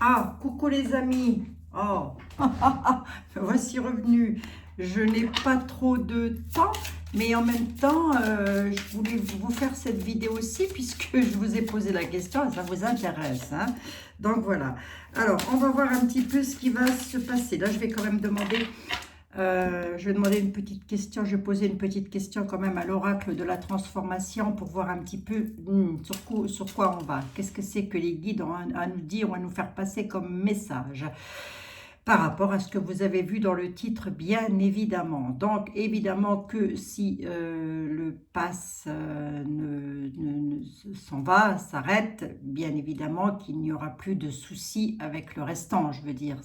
Ah, coucou les amis. Oh, voici revenu. Je n'ai pas trop de temps, mais en même temps, je voulais vous faire cette vidéo aussi puisque je vous ai posé la question et ça vous intéresse, hein. Donc voilà. Alors, on va voir un petit peu ce qui va se passer. Là, je vais quand même demander, je vais demander une petite question. Je vais poser une petite question quand même à l'oracle de la transformation pour voir un petit peu sur quoi on va. Qu'est-ce que c'est que les guides ont à nous dire ou à nous faire passer comme message par rapport à ce que vous avez vu dans le titre, bien évidemment. Donc, évidemment que si le pass s'en va, s'arrête, bien évidemment qu'il n'y aura plus de soucis avec le restant, je veux dire.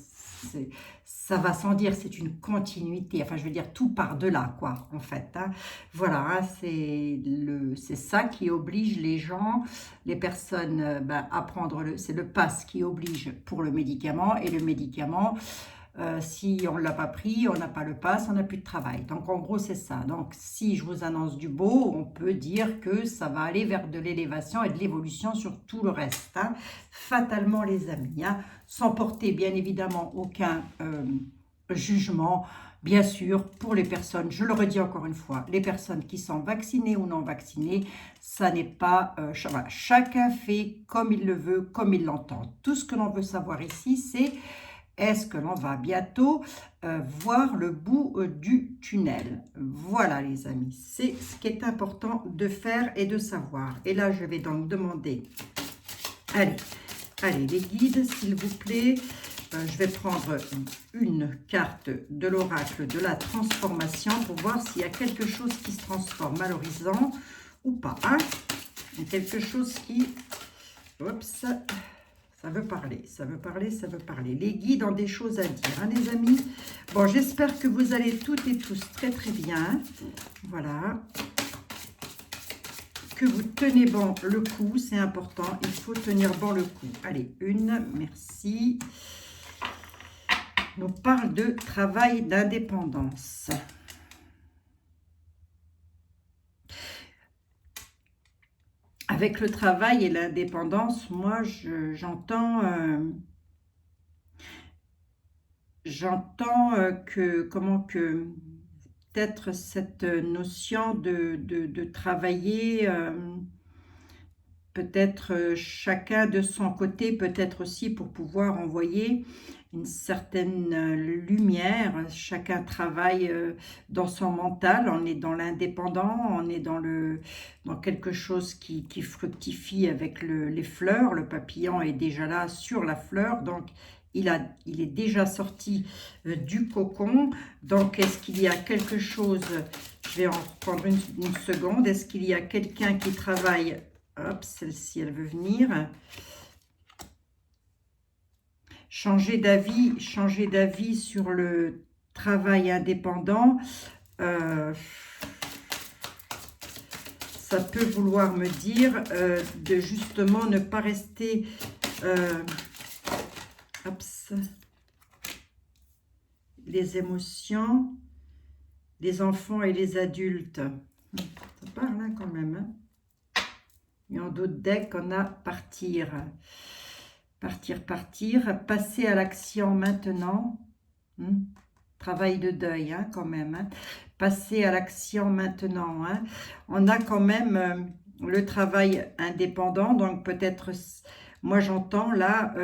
Ça va sans dire, c'est une continuité, enfin je veux dire tout par-delà quoi en fait, hein. Voilà, hein, c'est ça qui oblige les gens, les personnes à prendre, c'est le pass qui oblige pour le médicament, et le médicament, si on ne l'a pas pris, on n'a pas le pass, on n'a plus de travail. Donc en gros c'est ça. Donc si je vous annonce du beau, on peut dire que ça va aller vers de l'élévation et de l'évolution sur tout le reste, hein. Fatalement les amis, hein, sans porter bien évidemment aucun jugement. Bien sûr, pour les personnes, je le redis encore une fois, les personnes qui sont vaccinées ou non vaccinées, ça n'est pas... voilà, chacun fait comme il le veut, comme il l'entend. Tout ce que l'on veut savoir ici, c'est est-ce que l'on va bientôt voir le bout du tunnel. Voilà les amis, c'est ce qui est important de faire et de savoir. Et là, je vais donc demander, allez les guides, s'il vous plaît. Je vais prendre une carte de l'oracle de la transformation pour voir s'il y a quelque chose qui se transforme à l'horizon ou pas, hein. Il y a quelque chose qui... Oups, ça veut parler, ça veut parler, ça veut parler. Les guides ont des choses à dire, hein, les amis. Bon, j'espère que vous allez toutes et tous très très bien. Voilà. Que vous tenez bon le coup, c'est important. Il faut tenir bon le coup. Allez, une, merci. Nous parle de travail d'indépendance. Avec le travail et l'indépendance, moi, j'entends que peut-être cette notion de travailler, peut-être chacun de son côté, peut-être aussi pour pouvoir envoyer une certaine lumière. Chacun travaille dans son mental, on est dans l'indépendant, on est dans quelque chose qui fructifie avec les fleurs. Le papillon est déjà là sur la fleur, donc il est déjà sorti du cocon. Donc est-ce qu'il y a quelque chose, je vais en prendre une seconde, est-ce qu'il y a quelqu'un qui travaille? Hop, celle-ci, elle veut venir. Changer d'avis sur le travail indépendant. Ça peut vouloir me dire de justement ne pas rester... les émotions, les enfants et les adultes. Ça parle hein, quand même, hein. Et en d'autres decks, on a partir. Partir, passer à l'action maintenant. Travail de deuil, hein, quand même. Hein. Passer à l'action maintenant. Hein. On a quand même le travail indépendant. Donc peut-être, moi j'entends là,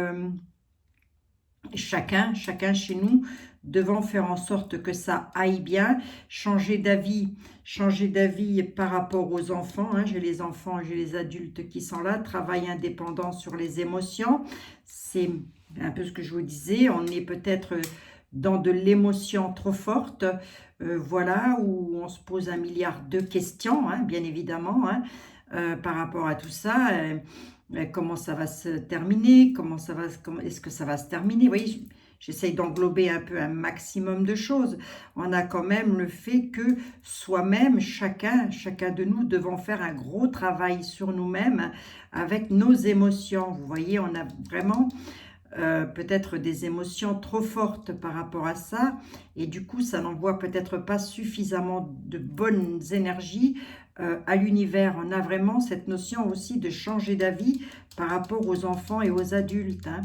chacun chez nous, devons faire en sorte que ça aille bien, changer d'avis par rapport aux enfants, hein. J'ai les enfants, j'ai les adultes qui sont là, travail indépendant sur les émotions, c'est un peu ce que je vous disais, on est peut-être dans de l'émotion trop forte, voilà, où on se pose un milliard de questions, hein, bien évidemment, hein, par rapport à tout ça, comment ça va se terminer, est-ce que ça va se terminer, vous voyez, j'essaye d'englober un peu un maximum de choses. On a quand même le fait que soi-même, chacun de nous, devons faire un gros travail sur nous-mêmes avec nos émotions. Vous voyez, on a vraiment peut-être des émotions trop fortes par rapport à ça, et du coup ça n'envoie peut-être pas suffisamment de bonnes énergies à l'univers. On a vraiment cette notion aussi de changer d'avis par rapport aux enfants et aux adultes, hein.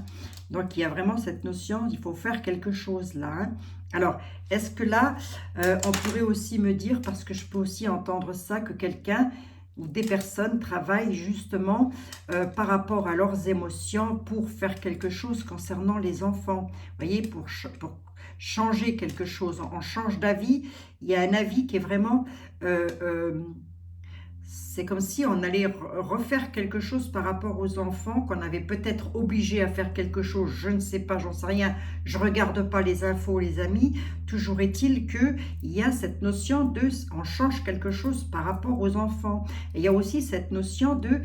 Donc il y a vraiment cette notion, il faut faire quelque chose là, hein. Alors, est-ce que là, on pourrait aussi me dire, parce que je peux aussi entendre ça, que quelqu'un ou des personnes travaillent justement par rapport à leurs émotions pour faire quelque chose concernant les enfants. Vous voyez, pour changer quelque chose, on change d'avis. Il y a un avis qui est vraiment... c'est comme si on allait refaire quelque chose par rapport aux enfants, qu'on avait peut-être obligé à faire quelque chose, je ne sais pas, j'en sais rien, je ne regarde pas les infos, les amis. Toujours est-il qu'il y a cette notion de, on change quelque chose par rapport aux enfants. Et il y a aussi cette notion de,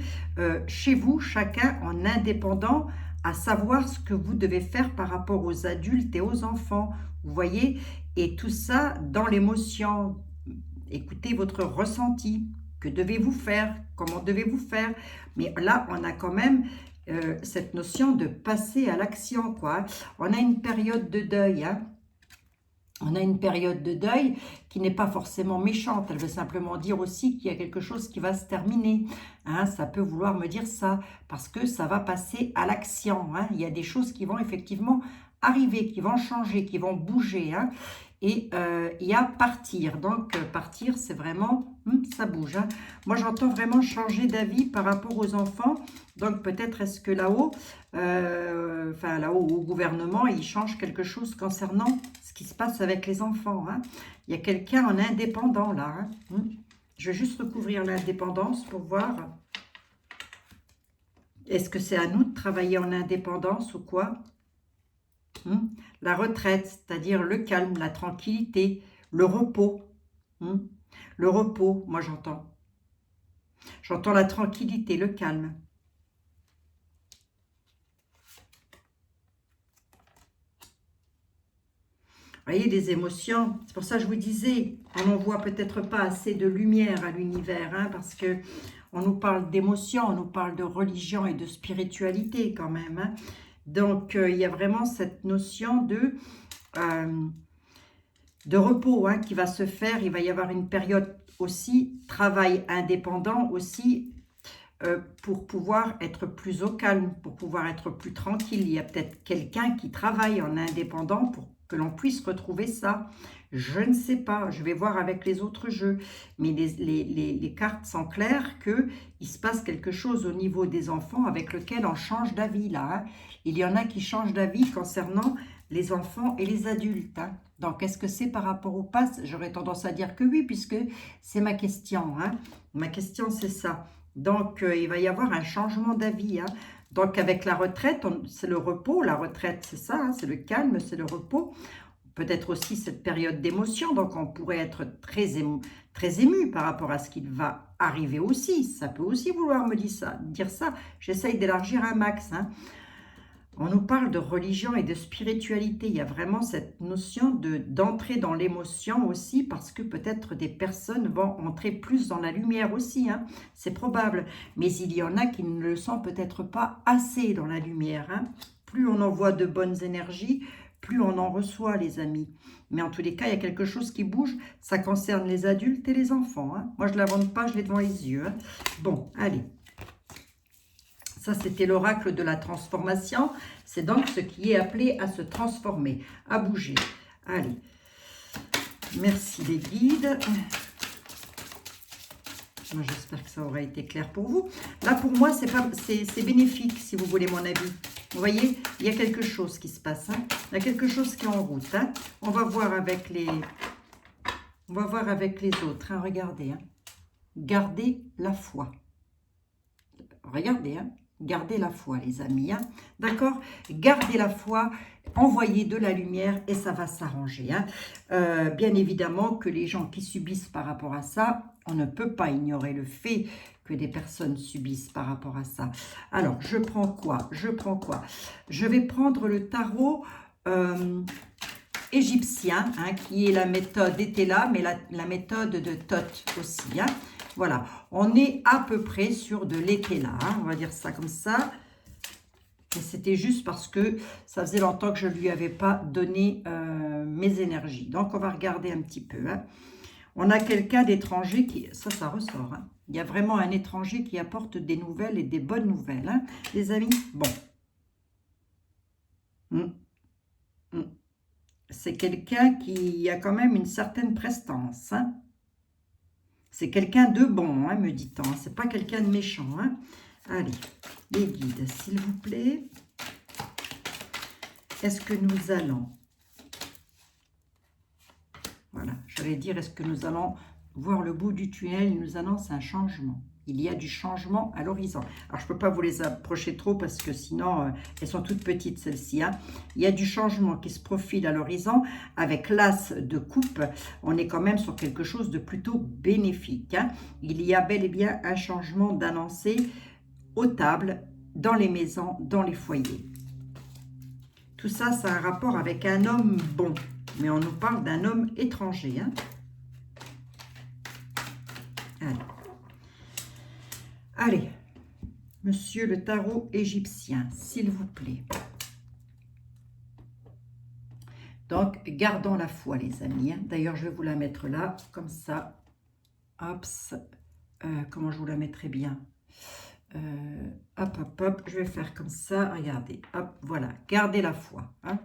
chez vous, chacun en indépendant, à savoir ce que vous devez faire par rapport aux adultes et aux enfants. Vous voyez, et tout ça dans l'émotion. Écoutez votre ressenti. Que devez-vous faire? Comment devez-vous faire? Mais là, on a quand même cette notion de passer à l'action, quoi. On a une période de deuil, hein. On a une période de deuil qui n'est pas forcément méchante. Elle veut simplement dire aussi qu'il y a quelque chose qui va se terminer, hein. Ça peut vouloir me dire ça, parce que ça va passer à l'action, hein. Il y a des choses qui vont effectivement arriver, qui vont changer, qui vont bouger, hein. Et il y a partir. Donc, partir, c'est vraiment, ça bouge, hein. Moi, j'entends vraiment changer d'avis par rapport aux enfants. Donc, peut-être est-ce que là-haut, enfin là-haut au gouvernement, il change quelque chose concernant ce qui se passe avec les enfants, hein. Il y a quelqu'un en indépendant, là, hein. Je vais juste recouvrir l'indépendance pour voir. Est-ce que c'est à nous de travailler en indépendance ou quoi? La retraite, c'est-à-dire le calme, la tranquillité, le repos. Le repos, moi j'entends. J'entends la tranquillité, le calme. Vous voyez, des émotions. C'est pour ça que je vous disais, on n'en voit peut-être pas assez de lumière à l'univers, hein, parce que on nous parle d'émotions, on nous parle de religion et de spiritualité quand même, hein. Donc, il y a vraiment cette notion de repos, hein, qui va se faire. Il va y avoir une période aussi, travail indépendant aussi, pour pouvoir être plus au calme, pour pouvoir être plus tranquille. Il y a peut-être quelqu'un qui travaille en indépendant pour que l'on puisse retrouver ça. Je ne sais pas, je vais voir avec les autres jeux, mais les cartes sont claires qu'il se passe quelque chose au niveau des enfants avec lequel on change d'avis là, hein. Il y en a qui changent d'avis concernant les enfants et les adultes, hein. Donc, est-ce que c'est par rapport au pass? J'aurais tendance à dire que oui, puisque c'est ma question, hein. Ma question, c'est ça. Donc, il va y avoir un changement d'avis, hein. Donc, avec la retraite, c'est le repos. La retraite, c'est ça, hein, c'est le calme, c'est le repos. Peut-être aussi cette période d'émotion. Donc, on pourrait être très ému par rapport à ce qui va arriver aussi. Ça peut aussi vouloir me dire ça. J'essaye d'élargir un max, hein. On nous parle de religion et de spiritualité. Il y a vraiment cette notion d'entrer dans l'émotion aussi, parce que peut-être des personnes vont entrer plus dans la lumière aussi, hein. C'est probable. Mais il y en a qui ne le sont peut-être pas assez dans la lumière, hein. Plus on envoie de bonnes énergies, plus on en reçoit, les amis. Mais en tous les cas, il y a quelque chose qui bouge. Ça concerne les adultes et les enfants, hein. Moi, je ne l'invente pas, je l'ai devant les yeux, hein. Bon, allez. Ça, c'était l'oracle de la transformation. C'est donc ce qui est appelé à se transformer, à bouger. Allez, merci les guides. Moi, j'espère que ça aura été clair pour vous. Là, pour moi, c'est bénéfique, si vous voulez mon avis. Vous voyez, il y a quelque chose qui se passe, hein. Il y a quelque chose qui est en route, hein. On va voir avec les autres, hein. Regardez, hein. Gardez la foi. Regardez, hein. Gardez la foi, les amis, hein. D'accord? Gardez la foi, envoyez de la lumière et ça va s'arranger, hein. Bien évidemment que les gens qui subissent par rapport à ça, on ne peut pas ignorer le fait que des personnes subissent par rapport à ça. Alors, je prends quoi? Je prends quoi? Je vais prendre le tarot égyptien, hein, qui est la méthode Etela, mais la méthode de Thoth aussi, hein. Voilà, on est à peu près sur de l'été là, hein, on va dire ça comme ça. Et c'était juste parce que ça faisait longtemps que je ne lui avais pas donné mes énergies. Donc, on va regarder un petit peu. Hein. On a quelqu'un d'étranger qui... Ça ressort. Hein. Il y a vraiment un étranger qui apporte des nouvelles et des bonnes nouvelles. Hein, les amis. Bon. C'est quelqu'un qui a quand même une certaine prestance. Hein. C'est quelqu'un de bon, hein, me dit-on. C'est pas quelqu'un de méchant. Hein. Allez, les guides, s'il vous plaît. Est-ce que nous allons... Voilà, j'allais dire, est-ce que nous allons voir le bout du tunnel? Il nous annonce un changement. Il y a du changement à l'horizon. Alors, je ne peux pas vous les approcher trop parce que sinon, elles sont toutes petites, celles-ci. Hein. Il y a du changement qui se profile à l'horizon. Avec l'as de coupe, on est quand même sur quelque chose de plutôt bénéfique. Hein. Il y a bel et bien un changement d'annoncé aux tables, dans les maisons, dans les foyers. Tout ça, ça a un rapport avec un homme bon. Mais on nous parle d'un homme étranger. Hein. Allez, monsieur le tarot égyptien, s'il vous plaît. Donc, gardons la foi, les amis. Hein. D'ailleurs, je vais vous la mettre là, comme ça. Hop, comment je vous la mettrai bien? Hop, hop, hop, je vais faire comme ça. Regardez, hop, voilà. Gardez la foi. Hein.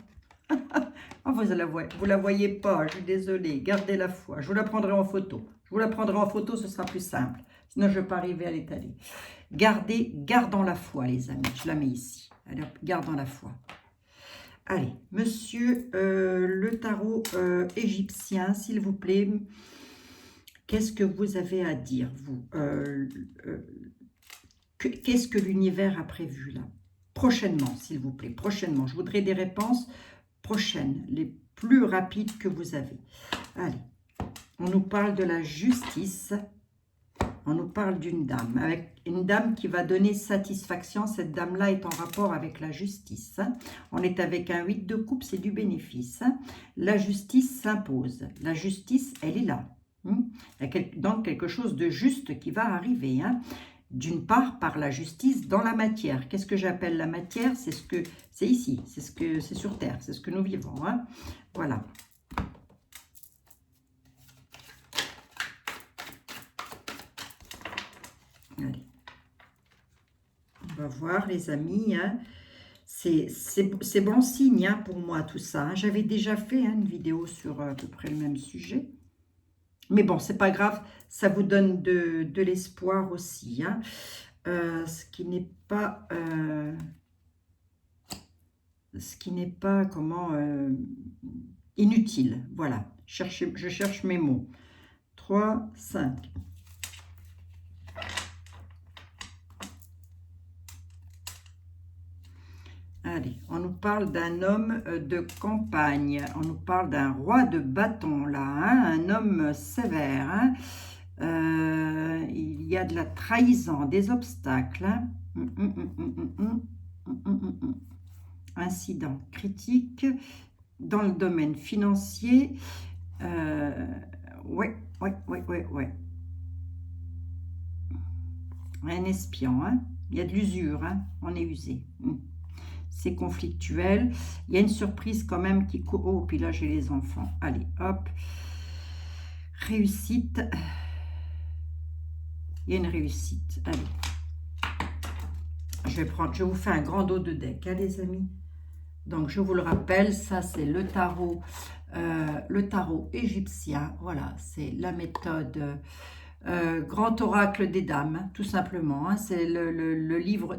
Oh, vous la voyez pas, je suis désolée. Gardez la foi. Je vous la prendrai en photo. Je vous la prendrai en photo, ce sera plus simple. Sinon, je ne vais pas arriver à l'étaler. Gardons la foi, les amis. Je la mets ici. Allez, gardons la foi. Allez, monsieur le tarot égyptien, s'il vous plaît. Qu'est-ce que vous avez à dire, vous? Qu'est-ce que l'univers a prévu, là? Prochainement, s'il vous plaît. Prochainement. Je voudrais des réponses prochaines, les plus rapides que vous avez. Allez, on nous parle de la justice. On nous parle d'une dame, avec une dame qui va donner satisfaction. Cette dame-là est en rapport avec la justice. On est avec un 8 de coupe, c'est du bénéfice. La justice s'impose. La justice, elle est là. Il y a donc quelque chose de juste qui va arriver. D'une part, par la justice dans la matière. Qu'est-ce que j'appelle la matière? C'est ce que c'est ici, c'est sur Terre, c'est ce que nous vivons. Voilà. Allez. On va voir, les amis. C'est bon signe pour moi, tout ça. J'avais déjà fait une vidéo sur à peu près le même sujet. Mais bon, c'est pas grave, ça vous donne de l'espoir aussi. Ce qui n'est pas... comment... inutile. Voilà, je cherche mes mots. 3, 5. Allez, on nous parle d'un homme de campagne. On nous parle d'un roi de bâton, là. Un homme sévère. Il y a de la trahison, des obstacles. Incident critique dans le domaine financier. Ouais. Un espion. Il y a de l'usure. On est usé. C'est conflictuel. Il y a une surprise quand même qui... Oh, puis là, j'ai les enfants. Allez, hop. Réussite. Il y a une réussite. Allez. Je vous fais un grand dos de deck, les amis. Donc, je vous le rappelle, ça, c'est le tarot égyptien. Voilà, c'est la méthode... Grand oracle des dames, tout simplement. C'est le livre,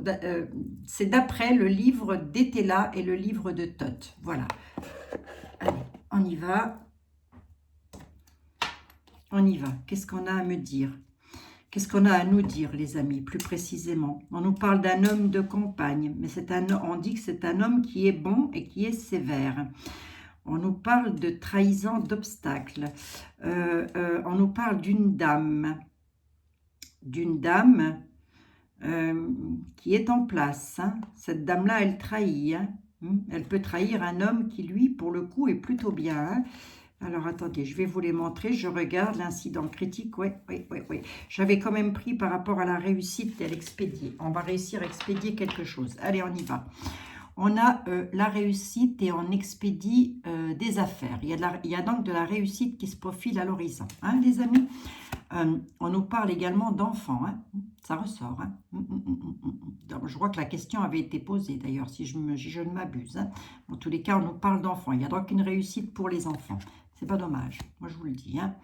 c'est d'après le livre d'Etela et le livre de Thoth. Voilà. Allez, on y va. On y va. Qu'est-ce qu'on a à me dire? Qu'est-ce qu'on a à nous dire, les amis, plus précisément? On nous parle d'un homme de campagne, mais on dit que c'est un homme qui est bon et qui est sévère. On nous parle de trahison, d'obstacles. On nous parle d'une dame qui est en place. Cette dame-là, elle trahit. Elle peut trahir un homme qui, lui, pour le coup, est plutôt bien. Alors, attendez, je vais vous les montrer. Je regarde l'incident critique. Oui, oui, oui, oui. J'avais quand même pris par rapport à la réussite et à l'expédier. On va réussir à expédier quelque chose. Allez, on y va. On a la réussite et on expédie des affaires. Il y a donc de la réussite qui se profile à l'horizon. Hein, les amis, on nous parle également d'enfants. Hein, ça ressort. Hein. Donc, je crois que la question avait été posée d'ailleurs, si je ne m'abuse. Hein. En tous les cas, on nous parle d'enfants. Il y a donc une réussite pour les enfants. C'est pas dommage, moi je vous le dis. Hein.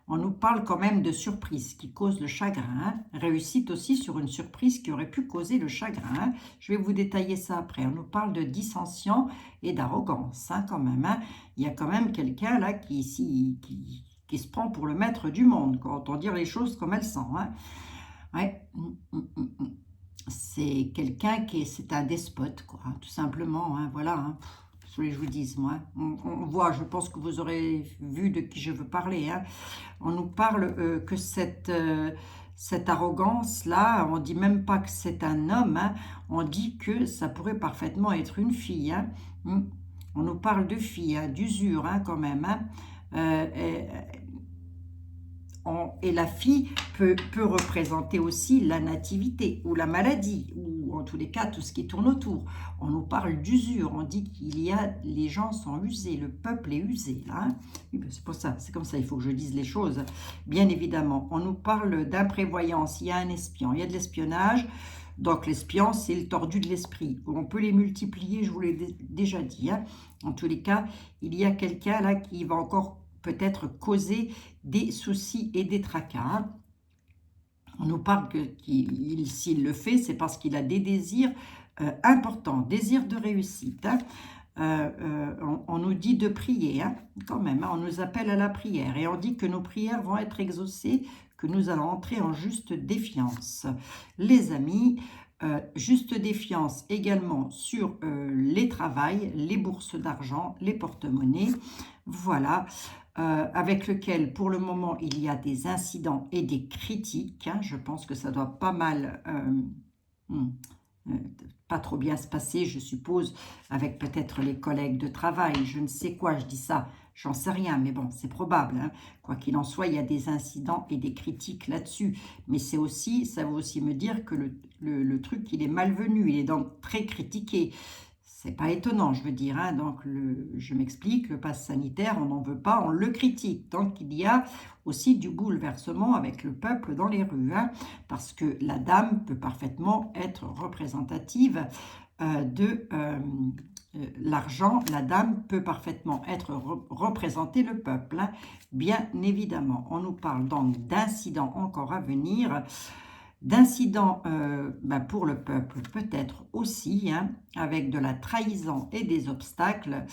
On nous parle quand même de surprise qui cause le chagrin. Hein. Réussite aussi sur une surprise qui aurait pu causer le chagrin. Hein. Je vais vous détailler ça après. On nous parle de dissension et d'arrogance hein, quand même. Hein. Il y a quand même quelqu'un là qui se prend pour le maître du monde, quand on dit les choses comme elles sont. Hein. Ouais. C'est quelqu'un c'est un despote, quoi, hein, tout simplement. Hein. Voilà. Hein. Je vous dise, moi. On voit, je pense que vous aurez vu de qui je veux parler. Hein. On nous parle que cette arrogance-là, on ne dit même pas que c'est un homme, hein. On dit que ça pourrait parfaitement être une fille. Hein. On nous parle de fille, hein, d'usure hein, quand même. Hein. Et la fille peut représenter aussi la nativité ou la maladie, ou en tous les cas tout ce qui tourne autour. On nous parle d'usure, on dit les gens sont usés, le peuple est usé. Hein. Oui, c'est pour ça, c'est comme ça, il faut que je dise les choses, bien évidemment. On nous parle d'imprévoyance, il y a un espion, il y a de l'espionnage. Donc l'espion, c'est le tordu de l'esprit. On peut les multiplier, je vous l'ai déjà dit. Hein. En tous les cas, il y a quelqu'un là qui va encore peut-être causer des soucis et des tracas. On nous parle que s'il le fait, c'est parce qu'il a des désirs importants, désirs de réussite. Hein. On nous dit de prier, hein, quand même. Hein, on nous appelle à la prière et on dit que nos prières vont être exaucées, que nous allons entrer en juste défiance. Les amis, juste défiance également sur les travails, les bourses d'argent, les porte-monnaies. Voilà. Avec lequel, pour le moment, il y a des incidents et des critiques. Hein, je pense que ça doit pas mal, pas trop bien se passer, je suppose, avec peut-être les collègues de travail. Je ne sais quoi, je dis ça, j'en sais rien, mais bon, c'est probable. Hein. Quoi qu'il en soit, il y a des incidents et des critiques là-dessus. Mais ça veut aussi me dire que le truc, il est malvenu, il est donc très critiqué. C'est pas étonnant, je veux dire. Hein. Donc, je m'explique, le pass sanitaire, on n'en veut pas, on le critique. Donc, il y a aussi du bouleversement avec le peuple dans les rues. Hein, parce que la dame peut parfaitement être représentative de l'argent. La dame peut parfaitement représenter le peuple, hein, bien évidemment. On nous parle donc d'incidents encore à venir. D'incidents pour le peuple peut-être aussi, hein, avec de la trahison et des obstacles,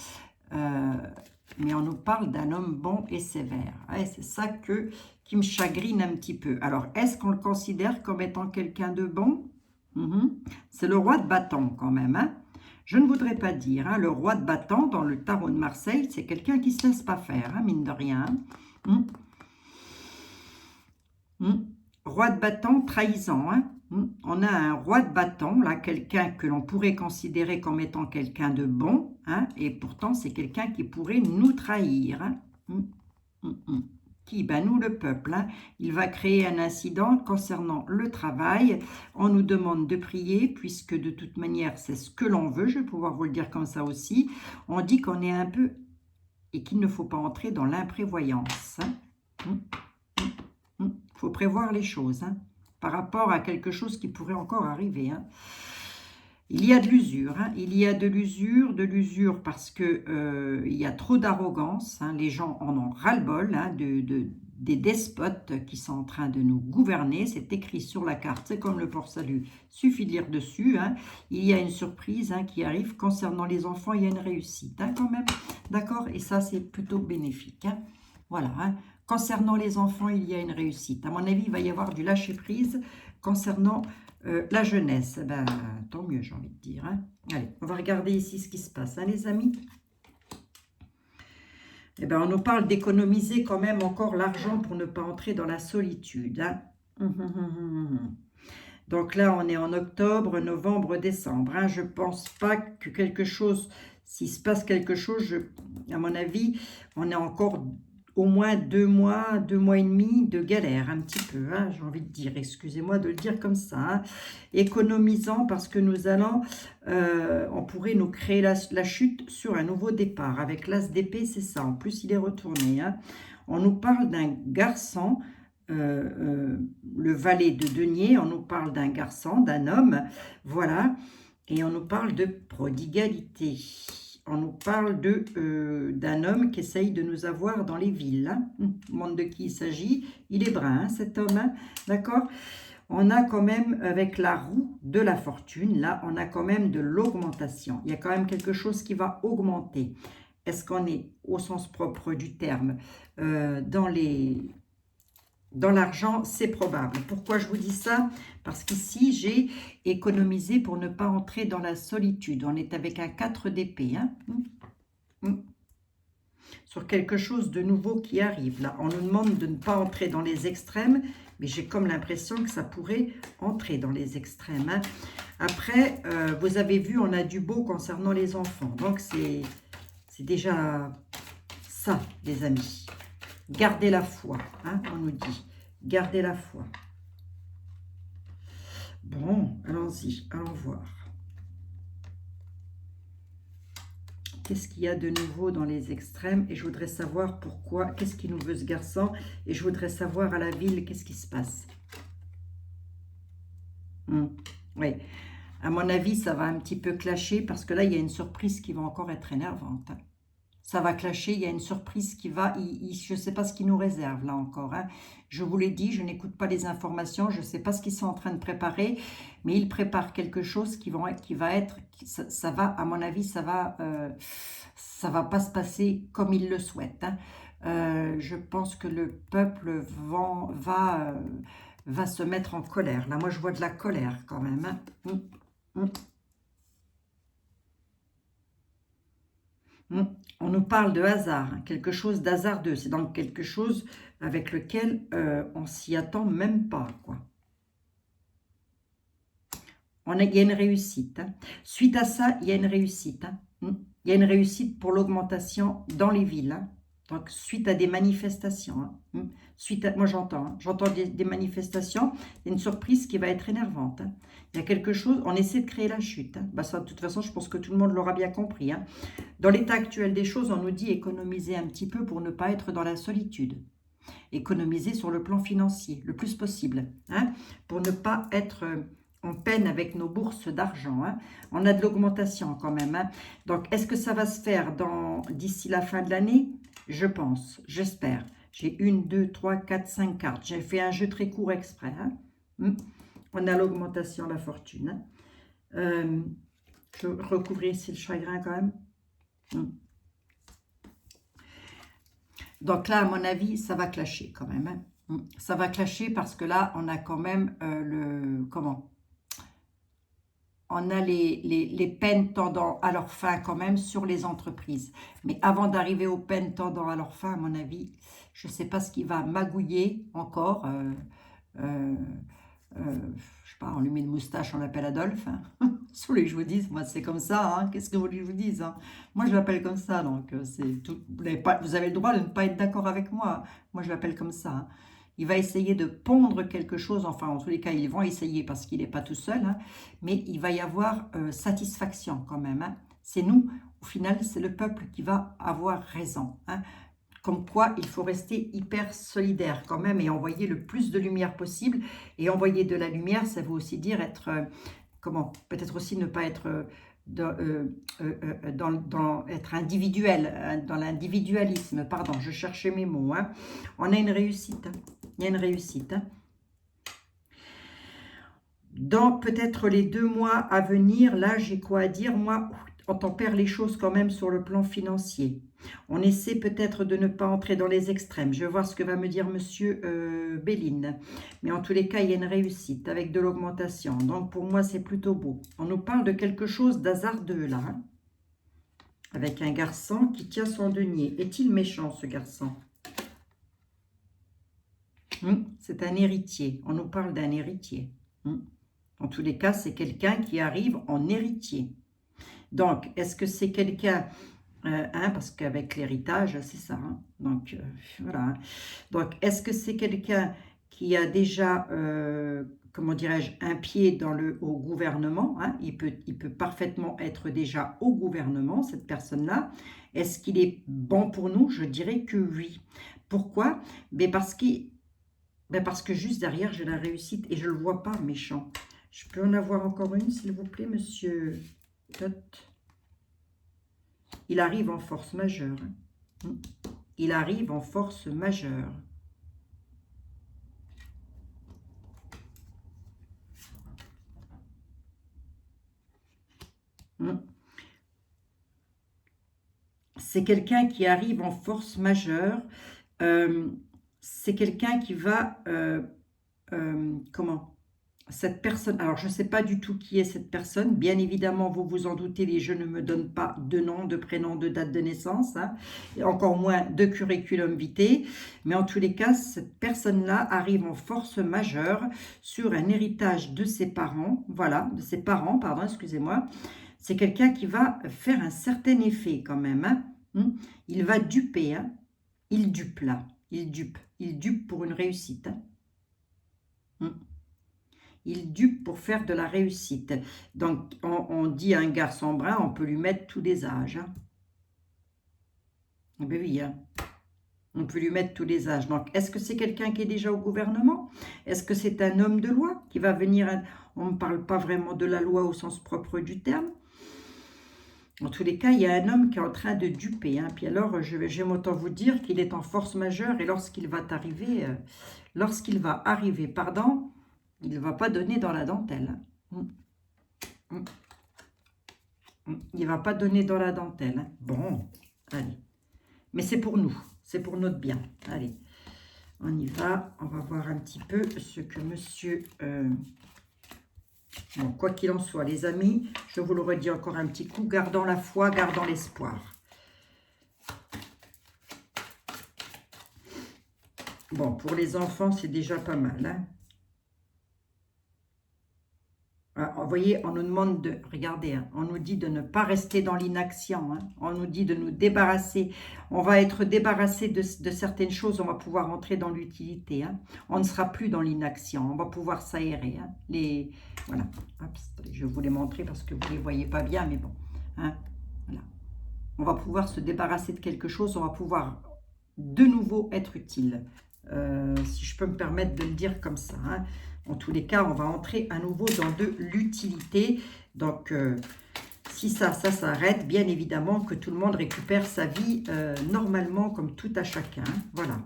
mais on nous parle d'un homme bon et sévère. Ouais, c'est ça qui me chagrine un petit peu. Alors, est-ce qu'on le considère comme étant quelqu'un de bon? C'est le roi de bâton quand même. Hein. Je ne voudrais pas dire, hein, le roi de bâton dans le tarot de Marseille, c'est quelqu'un qui ne se laisse pas faire, hein, mine de rien. Roi de bâton, trahison. Hein. On a un roi de bâton, là, quelqu'un que l'on pourrait considérer comme étant quelqu'un de bon, hein, et pourtant c'est quelqu'un qui pourrait nous trahir. Hein. Qui? Ben nous, le peuple. Hein. Il va créer un incident concernant le travail. On nous demande de prier, puisque de toute manière, c'est ce que l'on veut. Je vais pouvoir vous le dire comme ça aussi. On dit qu'on est un peu, et qu'il ne faut pas entrer dans l'imprévoyance. Hein. Il faut prévoir les choses hein, par rapport à quelque chose qui pourrait encore arriver. Hein. Il y a de l'usure. Hein. Il y a de l'usure parce que il y a trop d'arrogance. Hein. Les gens en ont ras-le-bol hein, des despotes qui sont en train de nous gouverner. C'est écrit sur la carte, c'est comme le port-salut. Suffit de lire dessus. Hein. Il y a une surprise hein, qui arrive. Concernant les enfants, il y a une réussite hein, quand même. D'accord? Et ça, c'est plutôt bénéfique. Hein. Voilà. Hein. Concernant les enfants, il y a une réussite. À mon avis, il va y avoir du lâcher-prise concernant la jeunesse. Ben, tant mieux, j'ai envie de dire. Hein. Allez, on va regarder ici ce qui se passe, hein, les amis. Eh ben, on nous parle d'économiser quand même encore l'argent pour ne pas entrer dans la solitude. Hein. Donc là, on est en octobre, novembre, décembre. Hein. Je ne pense pas que quelque chose S'il se passe quelque chose, à mon avis, on a encore au moins 2 mois et demi de galère, un petit peu, hein, j'ai envie de dire, excusez-moi de le dire comme ça, hein. Économisant parce que nous allons, on pourrait nous créer la chute sur un nouveau départ. Avec l'as d'épée, c'est ça, en plus il est retourné, hein. On nous parle d'un garçon, le valet de denier, on nous parle d'un garçon, d'un homme, voilà, et on nous parle de prodigalité. On nous parle d'un homme qui essaye de nous avoir dans les villes. Hein. Monde de qui il s'agit. Il est brun, hein, cet homme. Hein, d'accord. On a quand même, avec la roue de la fortune, là, on a quand même de l'augmentation. Il y a quand même quelque chose qui va augmenter. Est-ce qu'on est, au sens propre du terme, dans l'argent? C'est probable. Pourquoi je vous dis ça? Parce qu'ici, j'ai économisé pour ne pas entrer dans la solitude. On est avec un 4 d'épée. Hein, sur quelque chose de nouveau qui arrive. Là, on nous demande de ne pas entrer dans les extrêmes, mais j'ai comme l'impression que ça pourrait entrer dans les extrêmes. Hein. Après, vous avez vu, on a du beau concernant les enfants. Donc, c'est déjà ça, les amis. Gardez la foi, hein, on nous dit. Gardez la foi. Bon, allons-y, allons voir. Qu'est-ce qu'il y a de nouveau dans les extrêmes? Et je voudrais savoir pourquoi, qu'est-ce qu'il nous veut ce garçon? Et je voudrais savoir à la ville, qu'est-ce qui se passe? Oui, à mon avis, ça va un petit peu clasher parce que là, il y a une surprise qui va encore être énervante. Hein. Ça va clasher, il y a une surprise qui va, je ne sais pas ce qu'il nous réserve là encore. Hein. Je vous l'ai dit, je n'écoute pas les informations, je ne sais pas ce qu'ils sont en train de préparer, mais ils préparent quelque chose qui va être, ça va, à mon avis, ça va pas se passer comme ils le souhaitent. Hein. Je pense que le peuple va se mettre en colère. Là, moi, je vois de la colère quand même. Hein. On nous parle de hasard, hein, quelque chose d'hasardeux. C'est donc quelque chose avec lequel on s'y attend même pas, quoi. Il y a une réussite. Hein. Suite à ça, il y a une réussite. Hein. Il y a une réussite pour l'augmentation dans les villes. Hein. Donc, suite à des manifestations. Hein. Moi, j'entends des manifestations. Il y a une surprise qui va être énervante. Hein. Il y a quelque chose, on essaie de créer la chute. Hein. Bah, ça, de toute façon, je pense que tout le monde l'aura bien compris. Hein. Dans l'état actuel des choses, on nous dit économiser un petit peu pour ne pas être dans la solitude. Économiser sur le plan financier, le plus possible. Hein, pour ne pas être en peine avec nos bourses d'argent. Hein. On a de l'augmentation quand même. Hein. Donc, est-ce que ça va se faire d'ici la fin de l'année? Je pense, j'espère. J'ai 1, 2, 3, 4, 5 cartes. J'ai fait un jeu très court exprès. Hein. On a l'augmentation, la fortune. Hein. Je recouvrir ici le chagrin quand même. Donc là, à mon avis, ça va clasher quand même. Hein. Ça va clasher parce que là, on a quand même on a les peines tendant à leur fin quand même sur les entreprises. Mais avant d'arriver aux peines tendant à leur fin, à mon avis, je ne sais pas ce qui va magouiller encore. Je sais pas, on lui met une moustache, on l'appelle Adolphe. Hein. Si vous voulez que je vous dise, moi c'est comme ça. Hein. Qu'est-ce que vous voulez que je vous dise? Hein. Moi je l'appelle comme ça, donc c'est tout. Vous avez le droit de ne pas être d'accord avec moi. Moi je l'appelle comme ça. Hein. Il va essayer de pondre quelque chose, enfin en tous les cas ils vont essayer parce qu'il n'est pas tout seul, hein, mais il va y avoir satisfaction quand même. Hein. C'est nous, au final c'est le peuple qui va avoir raison. Hein. Comme quoi, il faut rester hyper solidaire quand même et envoyer le plus de lumière possible. Et envoyer de la lumière, ça veut aussi dire être, peut-être aussi ne pas être être individuel, dans l'individualisme, pardon, je cherchais mes mots. Hein. On a une réussite, hein. Il y a une réussite. Hein. Dans peut-être les 2 mois à venir, là, j'ai quoi à dire? Moi, on tempère les choses quand même sur le plan financier. On essaie peut-être de ne pas entrer dans les extrêmes. Je vais voir ce que va me dire Monsieur Béline. Mais en tous les cas, il y a une réussite avec de l'augmentation. Donc, pour moi, c'est plutôt beau. On nous parle de quelque chose d'hasardeux, là. Hein, avec un garçon qui tient son denier. Est-il méchant, ce garçon? C'est un héritier. On nous parle d'un héritier. En tous les cas, c'est quelqu'un qui arrive en héritier. Donc, est-ce que c'est quelqu'un, hein, parce qu'avec l'héritage, c'est ça, hein, donc voilà. Hein. Donc, est-ce que c'est quelqu'un qui a déjà, comment dirais-je, un pied au gouvernement, hein, il peut parfaitement être déjà au gouvernement, cette personne-là. Est-ce qu'il est bon pour nous? Je dirais que oui. Pourquoi? Mais parce que juste derrière, j'ai la réussite et je ne le vois pas méchant. Je peux en avoir encore une, s'il vous plaît, monsieur Tot. Il arrive en force majeure. Hein. Il arrive en force majeure. C'est quelqu'un qui arrive en force majeure. Euh, c'est quelqu'un qui va... comment? Cette personne... Alors, je ne sais pas du tout qui est cette personne. Bien évidemment, vous vous en doutez, les jeux ne me donnent pas de nom, de prénom, de date de naissance. Hein, et encore moins de curriculum vitae. Mais en tous les cas, cette personne-là arrive en force majeure sur un héritage de ses parents. Voilà, de ses parents, pardon, excusez-moi. C'est quelqu'un qui va faire un certain effet quand même. Hein. Il va duper. Hein. Il dupe là. Il dupe. Il dupe pour une réussite. Hein. Il dupe pour faire de la réussite. Donc, on dit à un garçon brun, on peut lui mettre tous les âges. Hein. Ben oui, hein. On peut lui mettre tous les âges. Donc, est-ce que c'est quelqu'un qui est déjà au gouvernement? Est-ce que c'est un homme de loi qui va venir... On ne parle pas vraiment de la loi au sens propre du terme. En tous les cas, il y a un homme qui est en train de duper. Hein. Puis alors, j'aime autant vous dire qu'il est en force majeure et lorsqu'il va arriver, pardon, il ne va pas donner dans la dentelle. Il ne va pas donner dans la dentelle. Hein. Bon, allez. Mais c'est pour nous, c'est pour notre bien. Allez, on y va. On va voir un petit peu ce que monsieur... Bon, quoi qu'il en soit, les amis, je vous le redis encore un petit coup, gardons la foi, gardons l'espoir. Bon, pour les enfants, c'est déjà pas mal. Hein. Vous voyez, on nous demande de... Regardez, hein, on nous dit de ne pas rester dans l'inaction. Hein, on nous dit de nous débarrasser. On va être débarrassé de certaines choses. On va pouvoir entrer dans l'utilité. Hein. On ne sera plus dans l'inaction. On va pouvoir s'aérer. Hein. Voilà. Hop, je vais vous les montrer parce que vous ne les voyez pas bien. Mais bon. Hein. Voilà. On va pouvoir se débarrasser de quelque chose. On va pouvoir de nouveau être utile. Si je peux me permettre de le dire comme ça. Hein. En tous les cas, on va entrer à nouveau dans de l'utilité. Donc, si ça s'arrête, bien évidemment que tout le monde récupère sa vie normalement comme tout à chacun. Voilà.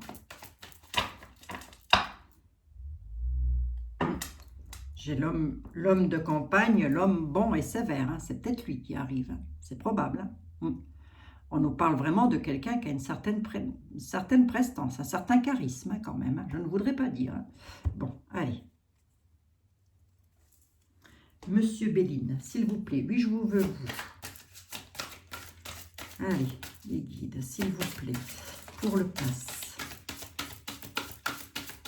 J'ai l'homme de campagne, l'homme bon et sévère. Hein. C'est peut-être lui qui arrive. Hein. C'est probable. Hein. On nous parle vraiment de quelqu'un qui a une certaine prestance, un certain charisme hein, quand même. Hein. Je ne voudrais pas dire. Hein. Bon, allez. Monsieur Béline, s'il vous plaît. Oui, je vous veux, vous. Allez, les guides, s'il vous plaît. Pour le pass.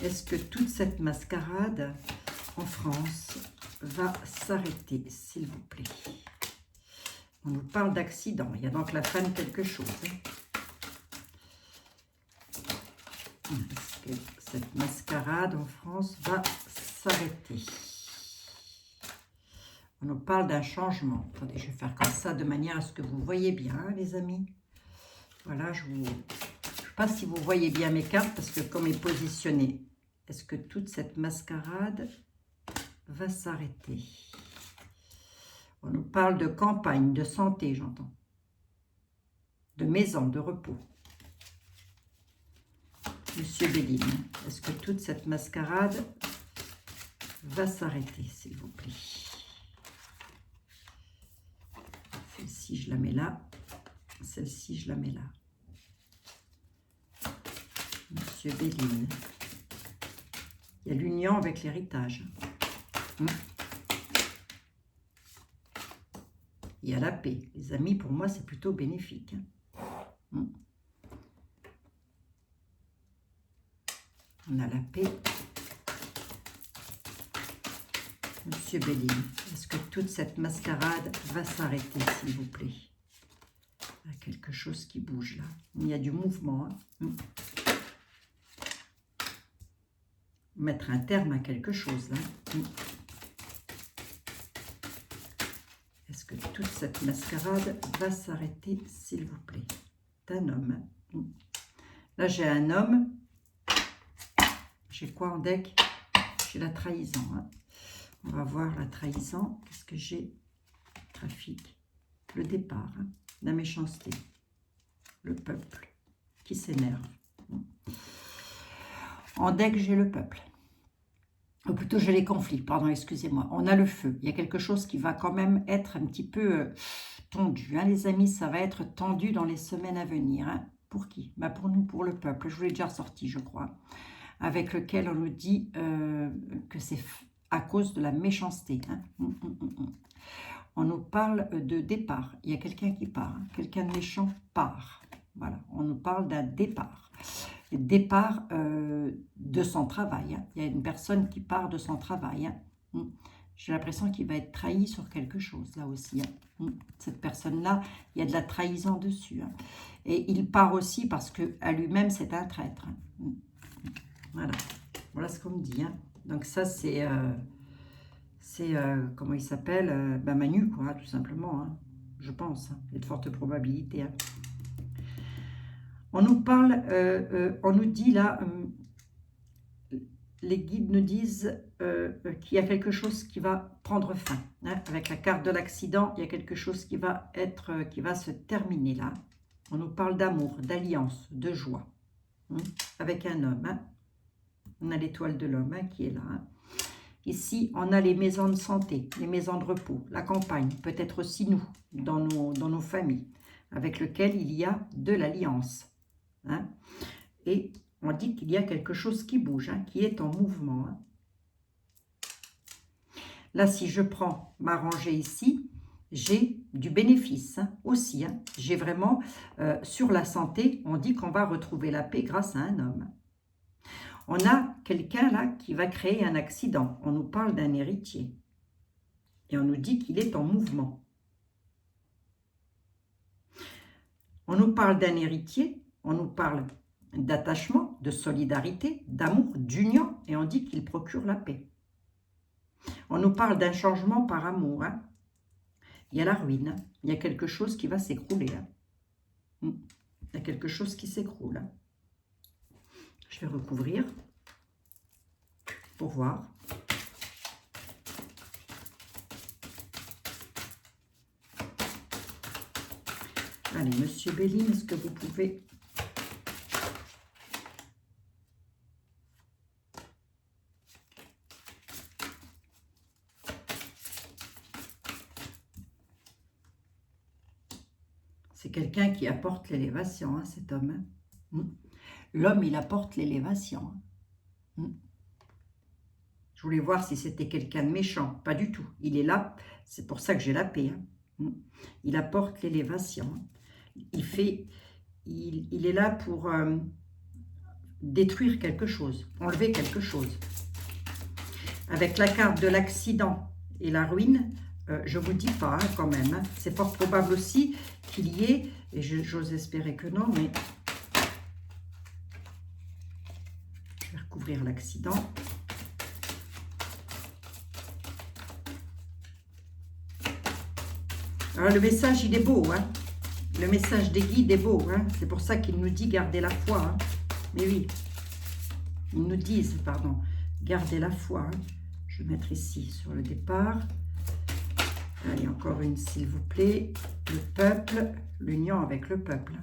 Est-ce que toute cette mascarade en France va s'arrêter, s'il vous plaît? On nous parle d'accident. Il y a donc la fin de quelque chose. Est-ce que cette mascarade en France va s'arrêter? On nous parle d'un changement. Attendez, je vais faire comme ça de manière à ce que vous voyez bien, hein, les amis. Voilà, je ne sais pas si vous voyez bien mes cartes parce que comme est positionné. Est-ce que toute cette mascarade va s'arrêter? On nous parle de campagne, de santé, j'entends. De maison, de repos. Monsieur Béline, est-ce que toute cette mascarade va s'arrêter, s'il vous plaît? Celle-ci, je la mets là. Celle-ci, je la mets là. Monsieur Béline. Il y a l'union avec l'héritage. Il y a la paix. Les amis, pour moi, c'est plutôt bénéfique. On a la paix. Monsieur Béline, est-ce que toute cette mascarade va s'arrêter, s'il vous plaît? Il y a quelque chose qui bouge là. Il y a du mouvement. Hein. Mettre un terme à quelque chose là. Est-ce que toute cette mascarade va s'arrêter, s'il vous plaît? C'est un homme. Là, j'ai un homme. J'ai quoi en deck? J'ai la trahison. Hein. On va voir la trahison. Qu'est-ce que j'ai? Trafic. Le départ. Hein. La méchanceté. Le peuple qui s'énerve. En deck, j'ai le peuple. Ou plutôt, j'ai les conflits. Pardon, excusez-moi. On a le feu. Il y a quelque chose qui va quand même être un petit peu tendu. Hein, les amis, ça va être tendu dans les semaines à venir. Hein. Pour qui? Bah pour nous, pour le peuple. Je vous l'ai déjà ressorti, je crois. Avec lequel on nous dit que c'est à cause de la méchanceté. Hein. On nous parle de départ. Il y a quelqu'un qui part. Hein. Quelqu'un de méchant part. Voilà, on nous parle d'un départ. Départ de son travail. Hein. Il y a une personne qui part de son travail. Hein. J'ai l'impression qu'il va être trahi sur quelque chose, là aussi. Hein. Cette personne-là, il y a de la trahison dessus. Hein. Et il part aussi parce qu'à lui-même, c'est un traître. Hein. Voilà. Voilà ce qu'on me dit. Hein. Donc ça, c'est... comment il s'appelle Manu, quoi, tout simplement, hein, je pense. Hein, il y a de fortes probabilités. Hein. On nous parle, on nous dit là, les guides nous disent qu'il y a quelque chose qui va prendre fin. Hein. Avec la carte de l'accident, il y a quelque chose qui va se terminer là. On nous parle d'amour, d'alliance, de joie. Hein, avec un homme. Hein. On a l'étoile de l'homme hein, qui est là. Hein. Ici, on a les maisons de santé, les maisons de repos, la campagne, peut-être aussi nous, dans nos familles, avec lequel il y a de l'alliance. Hein. Et on dit qu'il y a quelque chose qui bouge, hein, qui est en mouvement. Hein. Là, si je prends ma rangée ici, j'ai du bénéfice hein, aussi. Hein. J'ai vraiment, sur la santé, on dit qu'on va retrouver la paix grâce à un homme. On a quelqu'un là qui va créer un accident. On nous parle d'un héritier. Et on nous dit qu'il est en mouvement. On nous parle d'un héritier. On nous parle d'attachement, de solidarité, d'amour, d'union. Et on dit qu'il procure la paix. On nous parle d'un changement par amour. Hein. Il y a la ruine. Hein. Il y a quelque chose qui va s'écrouler. Hein. Il y a quelque chose qui s'écroule. Hein. Je vais recouvrir pour voir. Allez, Monsieur Béline, est-ce que vous pouvez... C'est quelqu'un qui apporte l'élévation, hein, cet homme. Hein. L'homme, il apporte l'élévation. Je voulais voir si c'était quelqu'un de méchant. Pas du tout. Il est là. C'est pour ça que j'ai la paix. Hein. Il apporte l'élévation. Il est là pour détruire quelque chose, enlever quelque chose. Avec la carte de l'accident et la ruine, je ne vous dis pas hein, quand même. Hein. C'est fort probable aussi qu'il y ait, et j'ose espérer que non, mais... Couvrir l'accident. Alors le message il est beau, hein. Le message des guides est beau, hein. C'est pour ça qu'il nous dit gardez la foi. Hein. Mais oui, ils nous disent, pardon, gardez la foi. Hein. Je vais mettre ici sur le départ. Allez, encore une s'il vous plaît. Le peuple, l'union avec le peuple.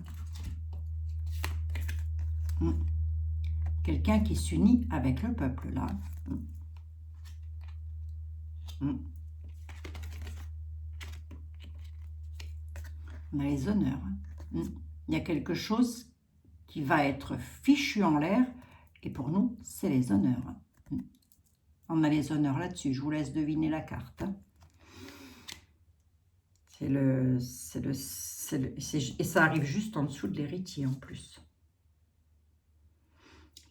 Quelqu'un qui s'unit avec le peuple, là. On a les honneurs. Hein. Il y a quelque chose qui va être fichu en l'air, et pour nous, c'est les honneurs. Hein. On a les honneurs là-dessus. Je vous laisse deviner la carte. Hein. Et ça arrive juste en dessous de l'héritier, en plus.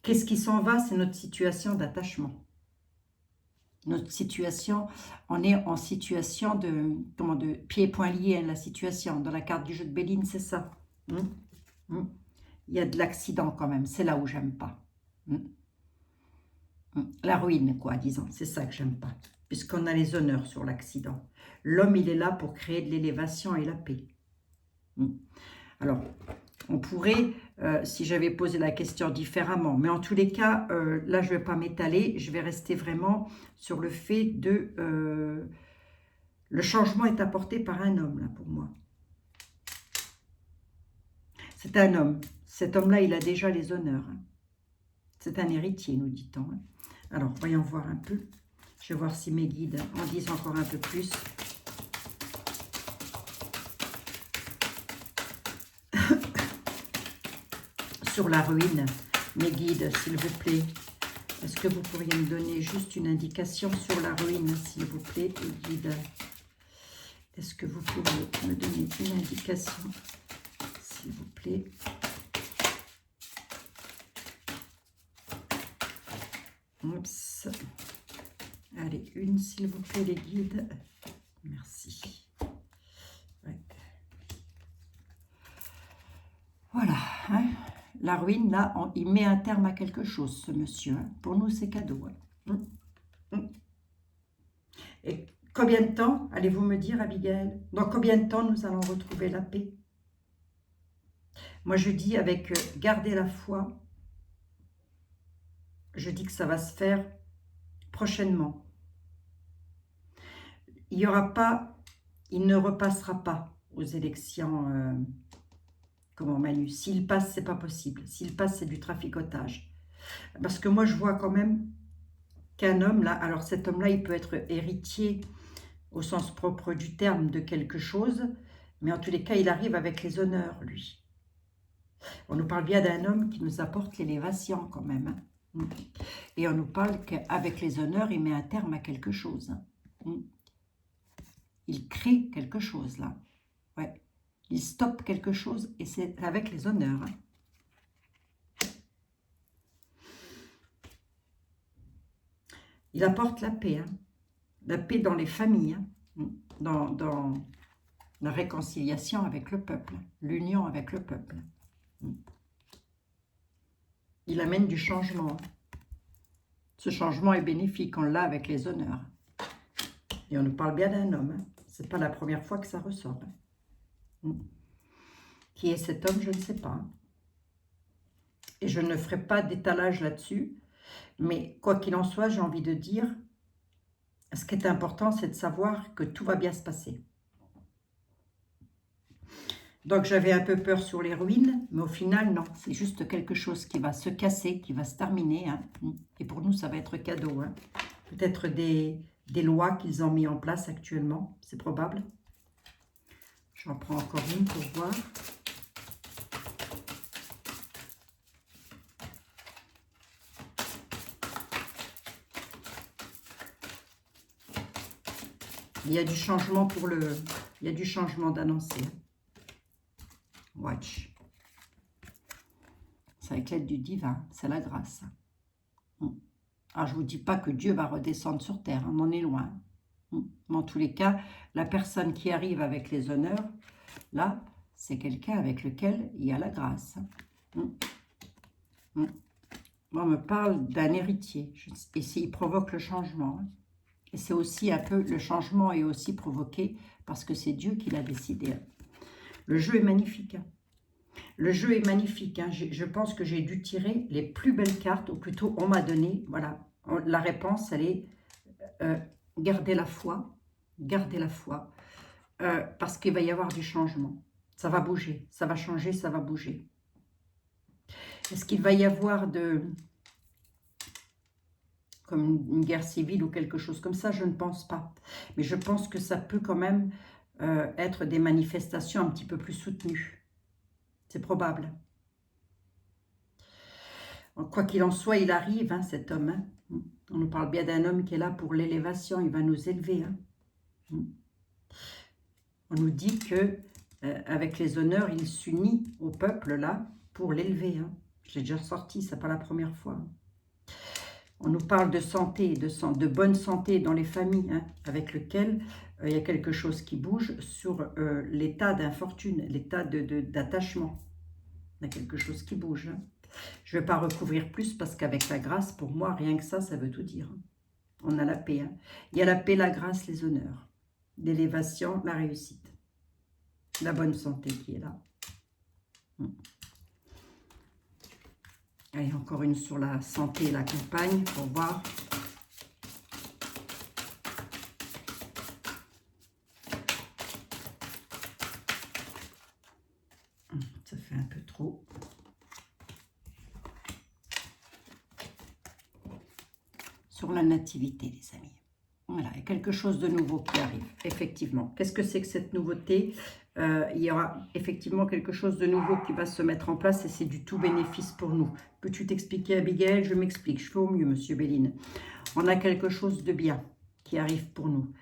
Qu'est-ce qui s'en va? C'est notre situation d'attachement. Notre situation, on est en situation de, comment, de pieds et poings liés, hein, la situation. Dans la carte du jeu de Béline, c'est ça. Il y a de l'accident quand même, c'est là où j'aime pas. La ruine, quoi, disons, c'est ça que j'aime pas. Puisqu'on a les honneurs sur l'accident. L'homme, il est là pour créer de l'élévation et la paix. Alors, on pourrait, si j'avais posé la question différemment, mais en tous les cas, là, je ne vais pas m'étaler, je vais rester vraiment sur le fait de... le changement est apporté par un homme, là, pour moi. C'est un homme. Cet homme-là, il a déjà les honneurs. C'est un héritier, nous dit-on. Alors, voyons voir un peu. Je vais voir si mes guides en disent encore un peu plus. Sur la ruine, mes guides, s'il vous plaît. Est-ce que vous pourriez me donner juste une indication sur la ruine, s'il vous plaît, les guides? Est-ce que vous pourriez me donner une indication, s'il vous plaît? Oups. Allez, une, s'il vous plaît, les guides. Merci. Ouais. Voilà, hein. La ruine, là, il met un terme à quelque chose, ce monsieur. Hein. Pour nous, c'est cadeau. Hein. Et combien de temps, allez-vous me dire, Abigail? Dans combien de temps nous allons retrouver la paix? Moi, je dis avec garder la foi, je dis que ça va se faire prochainement. Il y aura pas, il ne repassera pas aux élections... Comment Manu? S'il passe, c'est pas possible. S'il passe, c'est du traficotage. Parce que moi, je vois quand même qu'un homme, là, alors cet homme-là, il peut être héritier au sens propre du terme de quelque chose, mais en tous les cas, il arrive avec les honneurs, lui. On nous parle bien d'un homme qui nous apporte l'élévation quand même. Hein. Et on nous parle qu'avec les honneurs, il met un terme à quelque chose. Hein. Il crée quelque chose, là. Ouais. Il stoppe quelque chose et c'est avec les honneurs. Il apporte la paix. Hein. La paix dans les familles. Hein. Dans la réconciliation avec le peuple. L'union avec le peuple. Il amène du changement. Ce changement est bénéfique. On l'a avec les honneurs. Et on nous parle bien d'un homme. Hein. Ce n'est pas la première fois que ça ressort. Qui est cet homme, je ne sais pas. Et je ne ferai pas d'étalage là-dessus. Mais quoi qu'il en soit, j'ai envie de dire, ce qui est important, c'est de savoir que tout va bien se passer. Donc j'avais un peu peur sur les ruines, mais au final, non. C'est juste quelque chose qui va se casser, qui va se terminer. Hein. Et pour nous, ça va être cadeau. Hein. Peut-être des lois qu'ils ont mis en place actuellement, c'est probable. J'en prends encore une pour voir. Il y a du changement pour le... Il y a du changement d'annoncer. Watch. C'est avec l'aide du divin. C'est la grâce. Alors, je ne vous dis pas que Dieu va redescendre sur terre. On en est loin. Mais en tous les cas, la personne qui arrive avec les honneurs, là, c'est quelqu'un avec lequel il y a la grâce. On me parle d'un héritier. Et il provoque le changement. Et c'est aussi un peu, le changement est aussi provoqué parce que c'est Dieu qui l'a décidé. Le jeu est magnifique. Le jeu est magnifique. Je pense que j'ai dû tirer les plus belles cartes, ou plutôt on m'a donné, voilà. La réponse, elle est garder la foi. Garder la foi. Parce qu'il va y avoir du changement. Ça va bouger. Ça va changer, ça va bouger. Est-ce qu'il va y avoir comme une guerre civile ou quelque chose comme ça? Je ne pense pas. Mais je pense que ça peut quand même être des manifestations un petit peu plus soutenues. C'est probable. Quoi qu'il en soit, il arrive, hein, cet homme. Hein. On nous parle bien d'un homme qui est là pour l'élévation. Il va nous élever. Hein. On nous dit que avec les honneurs, il s'unit au peuple, là, pour l'élever. Hein. Je l'ai déjà sorti, c'est pas la première fois. On nous parle de santé, de bonne santé dans les familles, hein, avec lequel il y a quelque chose qui bouge sur l'état d'infortune, l'état d'attachement. Il y a quelque chose qui bouge. Hein. Je ne vais pas recouvrir plus parce qu'avec la grâce, pour moi, rien que ça veut tout dire. On a la paix. Hein. Il y a la paix, la grâce, les honneurs, l'élévation, la réussite, la bonne santé qui est là. Allez, encore une sur la santé et la compagne pour voir. Ça fait un peu trop. Sur la nativité, les amis. Voilà, il y a quelque chose de nouveau qui arrive, effectivement. Qu'est-ce que c'est que cette nouveauté? Il y aura effectivement quelque chose de nouveau qui va se mettre en place et c'est du tout bénéfice pour nous. Peux-tu t'expliquer, Abigail? Je m'explique, je fais au mieux, Monsieur Béline. On a quelque chose de bien qui arrive pour nous.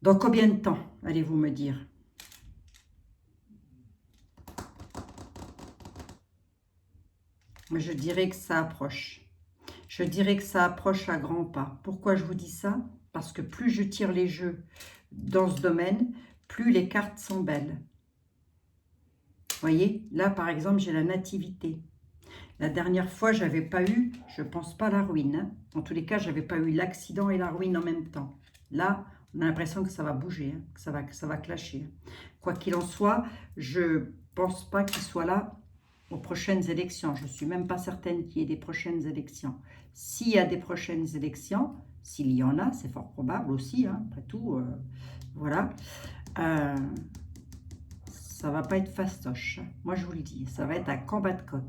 Dans combien de temps, allez-vous me dire? Mais je dirais que ça approche. Je dirais que ça approche à grands pas. Pourquoi je vous dis ça? Parce que plus je tire les jeux dans ce domaine, plus les cartes sont belles. Vous voyez, là par exemple, j'ai la nativité. La dernière fois, je n'avais pas eu, je ne pense pas, la ruine. Hein. En tous les cas, je n'avais pas eu l'accident et la ruine en même temps. Là, on a l'impression que ça va bouger, hein, que ça va clasher. Quoi qu'il en soit, je ne pense pas qu'il soit là aux prochaines élections. Je ne suis même pas certaine qu'il y ait des prochaines élections. S'il y a des prochaines élections, s'il y en a, c'est fort probable aussi, hein, après tout, voilà. Ça va pas être fastoche. Moi, je vous le dis, ça va être un combat de coq.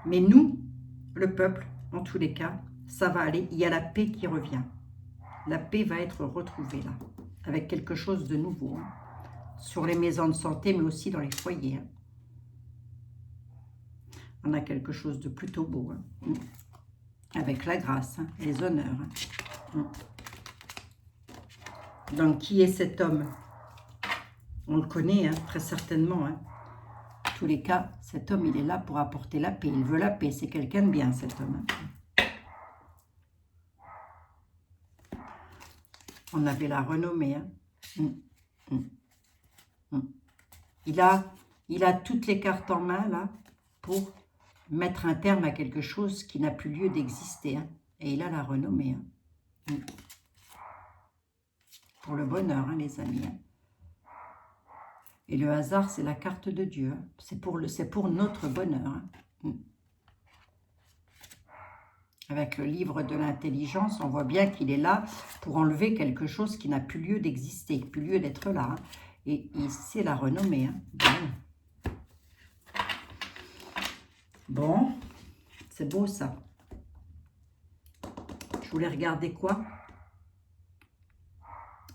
Mais nous, le peuple, en tous les cas, ça va aller. Il y a la paix qui revient. La paix va être retrouvée là, avec quelque chose de nouveau. Hein, sur les maisons de santé, mais aussi dans les foyers. Hein. On a quelque chose de plutôt beau. Hein, avec la grâce, hein, les honneurs. Hein. Donc, qui est cet homme? On le connaît, hein, très certainement. Hein. En tous les cas, cet homme, il est là pour apporter la paix. Il veut la paix. C'est quelqu'un de bien, cet homme. On avait la renommée. Hein. Il a toutes les cartes en main, là, pour mettre un terme à quelque chose qui n'a plus lieu d'exister. Hein. Et il a la renommée. Hein. Pour le bonheur, hein, les amis. Hein. Et le hasard, c'est la carte de Dieu. Hein. C'est pour notre bonheur. Hein. Avec le livre de l'intelligence, on voit bien qu'il est là pour enlever quelque chose qui n'a plus lieu d'exister, plus lieu d'être là. Hein. Et c'est la renommée. Hein. Bon, c'est beau ça. Je voulais regarder quoi?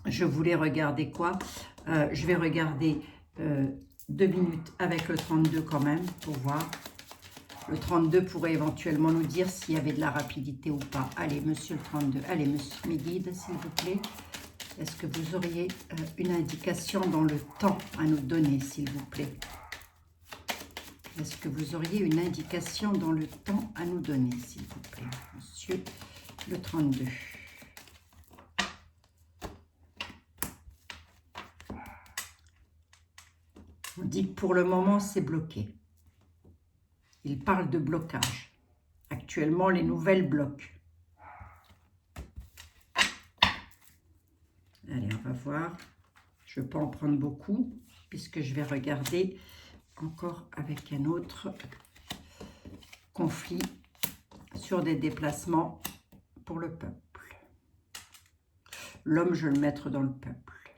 Je voulais regarder quoi? Je vais regarder 2 minutes avec le 32 quand même, pour voir. Le 32 pourrait éventuellement nous dire s'il y avait de la rapidité ou pas. Allez, monsieur le 32. Allez, monsieur, mes guides, s'il vous plaît. Est-ce que vous auriez une indication dans le temps à nous donner, s'il vous plaît? Est-ce que vous auriez une indication dans le temps à nous donner, s'il vous plaît, monsieur le 32? On dit que pour le moment, c'est bloqué. Il parle de blocage. Actuellement, les nouvelles bloquent. Allez, on va voir. Je ne vais pas en prendre beaucoup, puisque je vais regarder encore avec un autre conflit sur des déplacements pour le peuple. L'homme, je vais le mettre dans le peuple.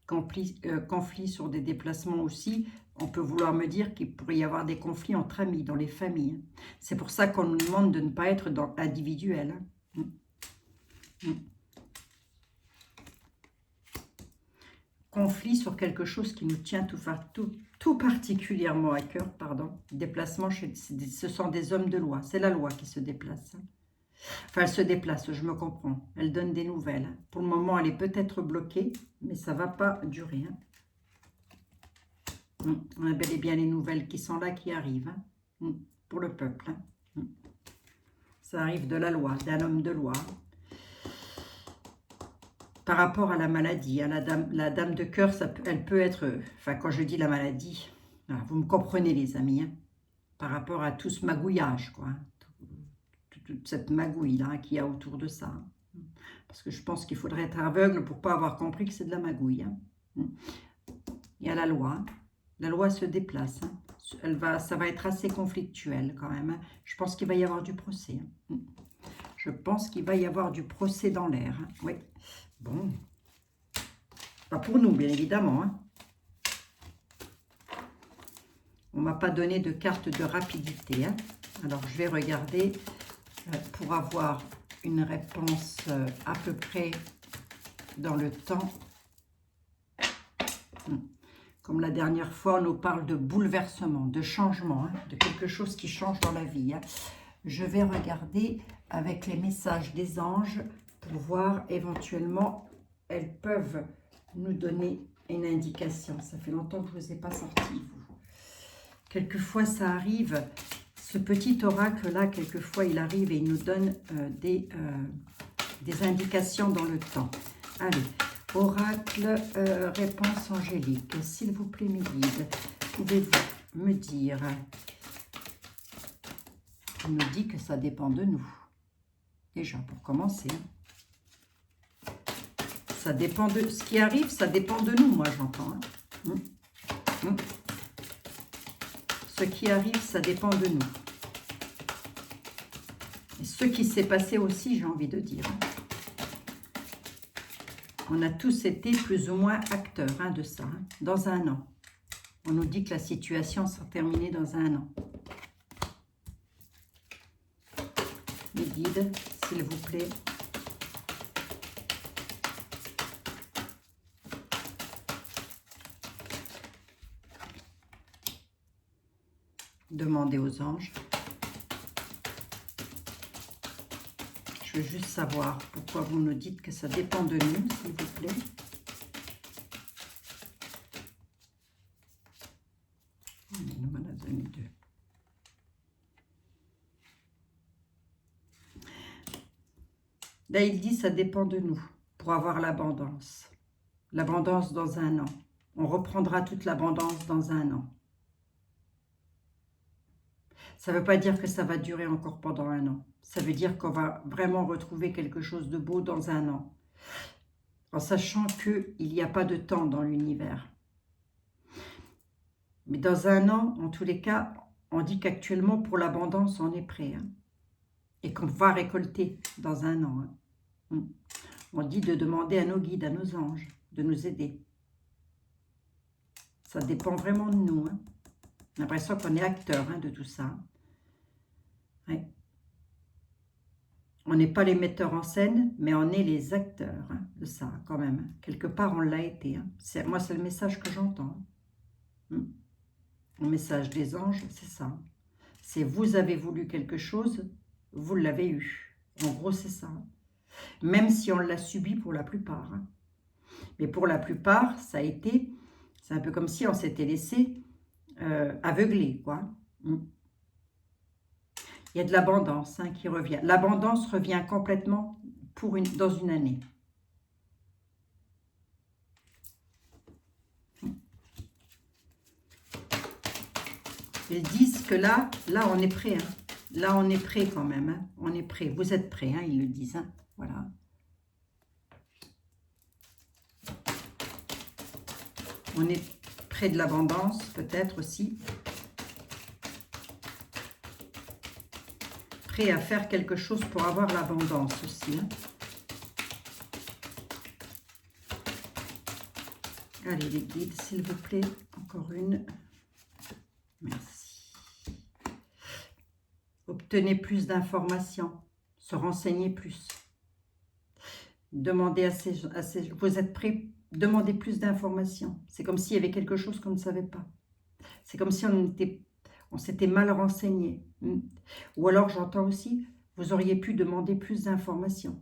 Conflit sur des déplacements aussi. On peut vouloir me dire qu'il pourrait y avoir des conflits entre amis, dans les familles. C'est pour ça qu'on nous demande de ne pas être dans l'individuel. Conflit sur quelque chose qui nous tient tout particulièrement à cœur. Déplacement, ce sont des hommes de loi. C'est la loi qui se déplace. Enfin, elle se déplace, je me comprends. Elle donne des nouvelles. Pour le moment, elle est peut-être bloquée, mais ça ne va pas durer. On a bel et bien les nouvelles qui sont là, qui arrivent. Pour le peuple. Ça arrive de la loi, d'un homme de loi. Par rapport à la maladie, hein, la dame de cœur, elle peut être... Enfin, quand je dis la maladie, voilà, vous me comprenez les amis, hein, par rapport à tout ce magouillage, quoi. Hein, toute cette magouille là qu'il y a autour de ça. Hein. Parce que je pense qu'il faudrait être aveugle pour ne pas avoir compris que c'est de la magouille. Hein. Il y a la loi. Hein. La loi se déplace. Hein. Ça va être assez conflictuel quand même. Hein. Je pense qu'il va y avoir du procès. Hein. Je pense qu'il va y avoir du procès dans l'air. Hein. Oui. Bon. Pas pour nous, bien évidemment. Hein. On ne m'a pas donné de carte de rapidité. Hein. Alors, je vais regarder pour avoir une réponse à peu près dans le temps. Comme la dernière fois, on nous parle de bouleversement, de changement, hein, de quelque chose qui change dans la vie. Hein. Je vais regarder avec les messages des anges pour voir éventuellement, elles peuvent nous donner une indication. Ça fait longtemps que je ne vous ai pas sorti, vous. Quelquefois, ça arrive, ce petit oracle-là, quelquefois, il arrive et il nous donne des indications dans le temps. Allez. Oracle, réponse angélique. S'il vous plaît, mes guides, pouvez-vous me dire? On nous dit que ça dépend de nous. Déjà, pour commencer. Ça dépend de... Ce qui arrive, ça dépend de nous, moi, j'entends. Hein. Ce qui arrive, ça dépend de nous. Et ce qui s'est passé aussi, j'ai envie de dire. On a tous été plus ou moins acteurs hein, de ça, hein, dans un an. On nous dit que la situation sera terminée dans un an. Les guides, s'il vous plaît. Demandez aux anges. Je veux juste savoir pourquoi vous nous dites que ça dépend de nous, s'il vous plaît. Il m'en a donné deux. Là, il dit ça dépend de nous pour avoir l'abondance. L'abondance dans un an. On reprendra toute l'abondance dans un an. Ça ne veut pas dire que ça va durer encore pendant un an. Ça veut dire qu'on va vraiment retrouver quelque chose de beau dans un an. En sachant qu'il n'y a pas de temps dans l'univers. Mais dans un an, en tous les cas, on dit qu'actuellement, pour l'abondance, on est prêt. Hein, et qu'on va récolter dans un an. Hein. On dit de demander à nos guides, à nos anges, de nous aider. Ça dépend vraiment de nous. Hein. On a l'impression qu'on est acteur hein, de tout ça. Ouais. On n'est pas les metteurs en scène, mais on est les acteurs hein, de ça, quand même. Quelque part, on l'a été. Hein. Moi, c'est le message que j'entends. Le message des anges, c'est ça. C'est vous avez voulu quelque chose, vous l'avez eu. En gros, c'est ça. Même si on l'a subi pour la plupart. Hein. Mais pour la plupart, ça a été... C'est un peu comme si on s'était laissé aveugler, quoi. Il y a de l'abondance hein, qui revient. L'abondance revient complètement dans une année. Ils disent que là on est prêt. Hein. Là, on est prêt quand même. Hein. On est prêt. Vous êtes prêts, hein, ils le disent. Hein. Voilà. On est près de l'abondance, peut-être aussi. Prêt à faire quelque chose pour avoir l'abondance aussi. Hein. Allez, les guides, s'il vous plaît. Encore une. Merci. Obtenez plus d'informations. Se renseigner plus. Demandez à ces... Vous êtes prêts? Demandez plus d'informations. C'est comme s'il y avait quelque chose qu'on ne savait pas. C'est comme si on s'était mal renseigné. Ou alors, j'entends aussi, vous auriez pu demander plus d'informations.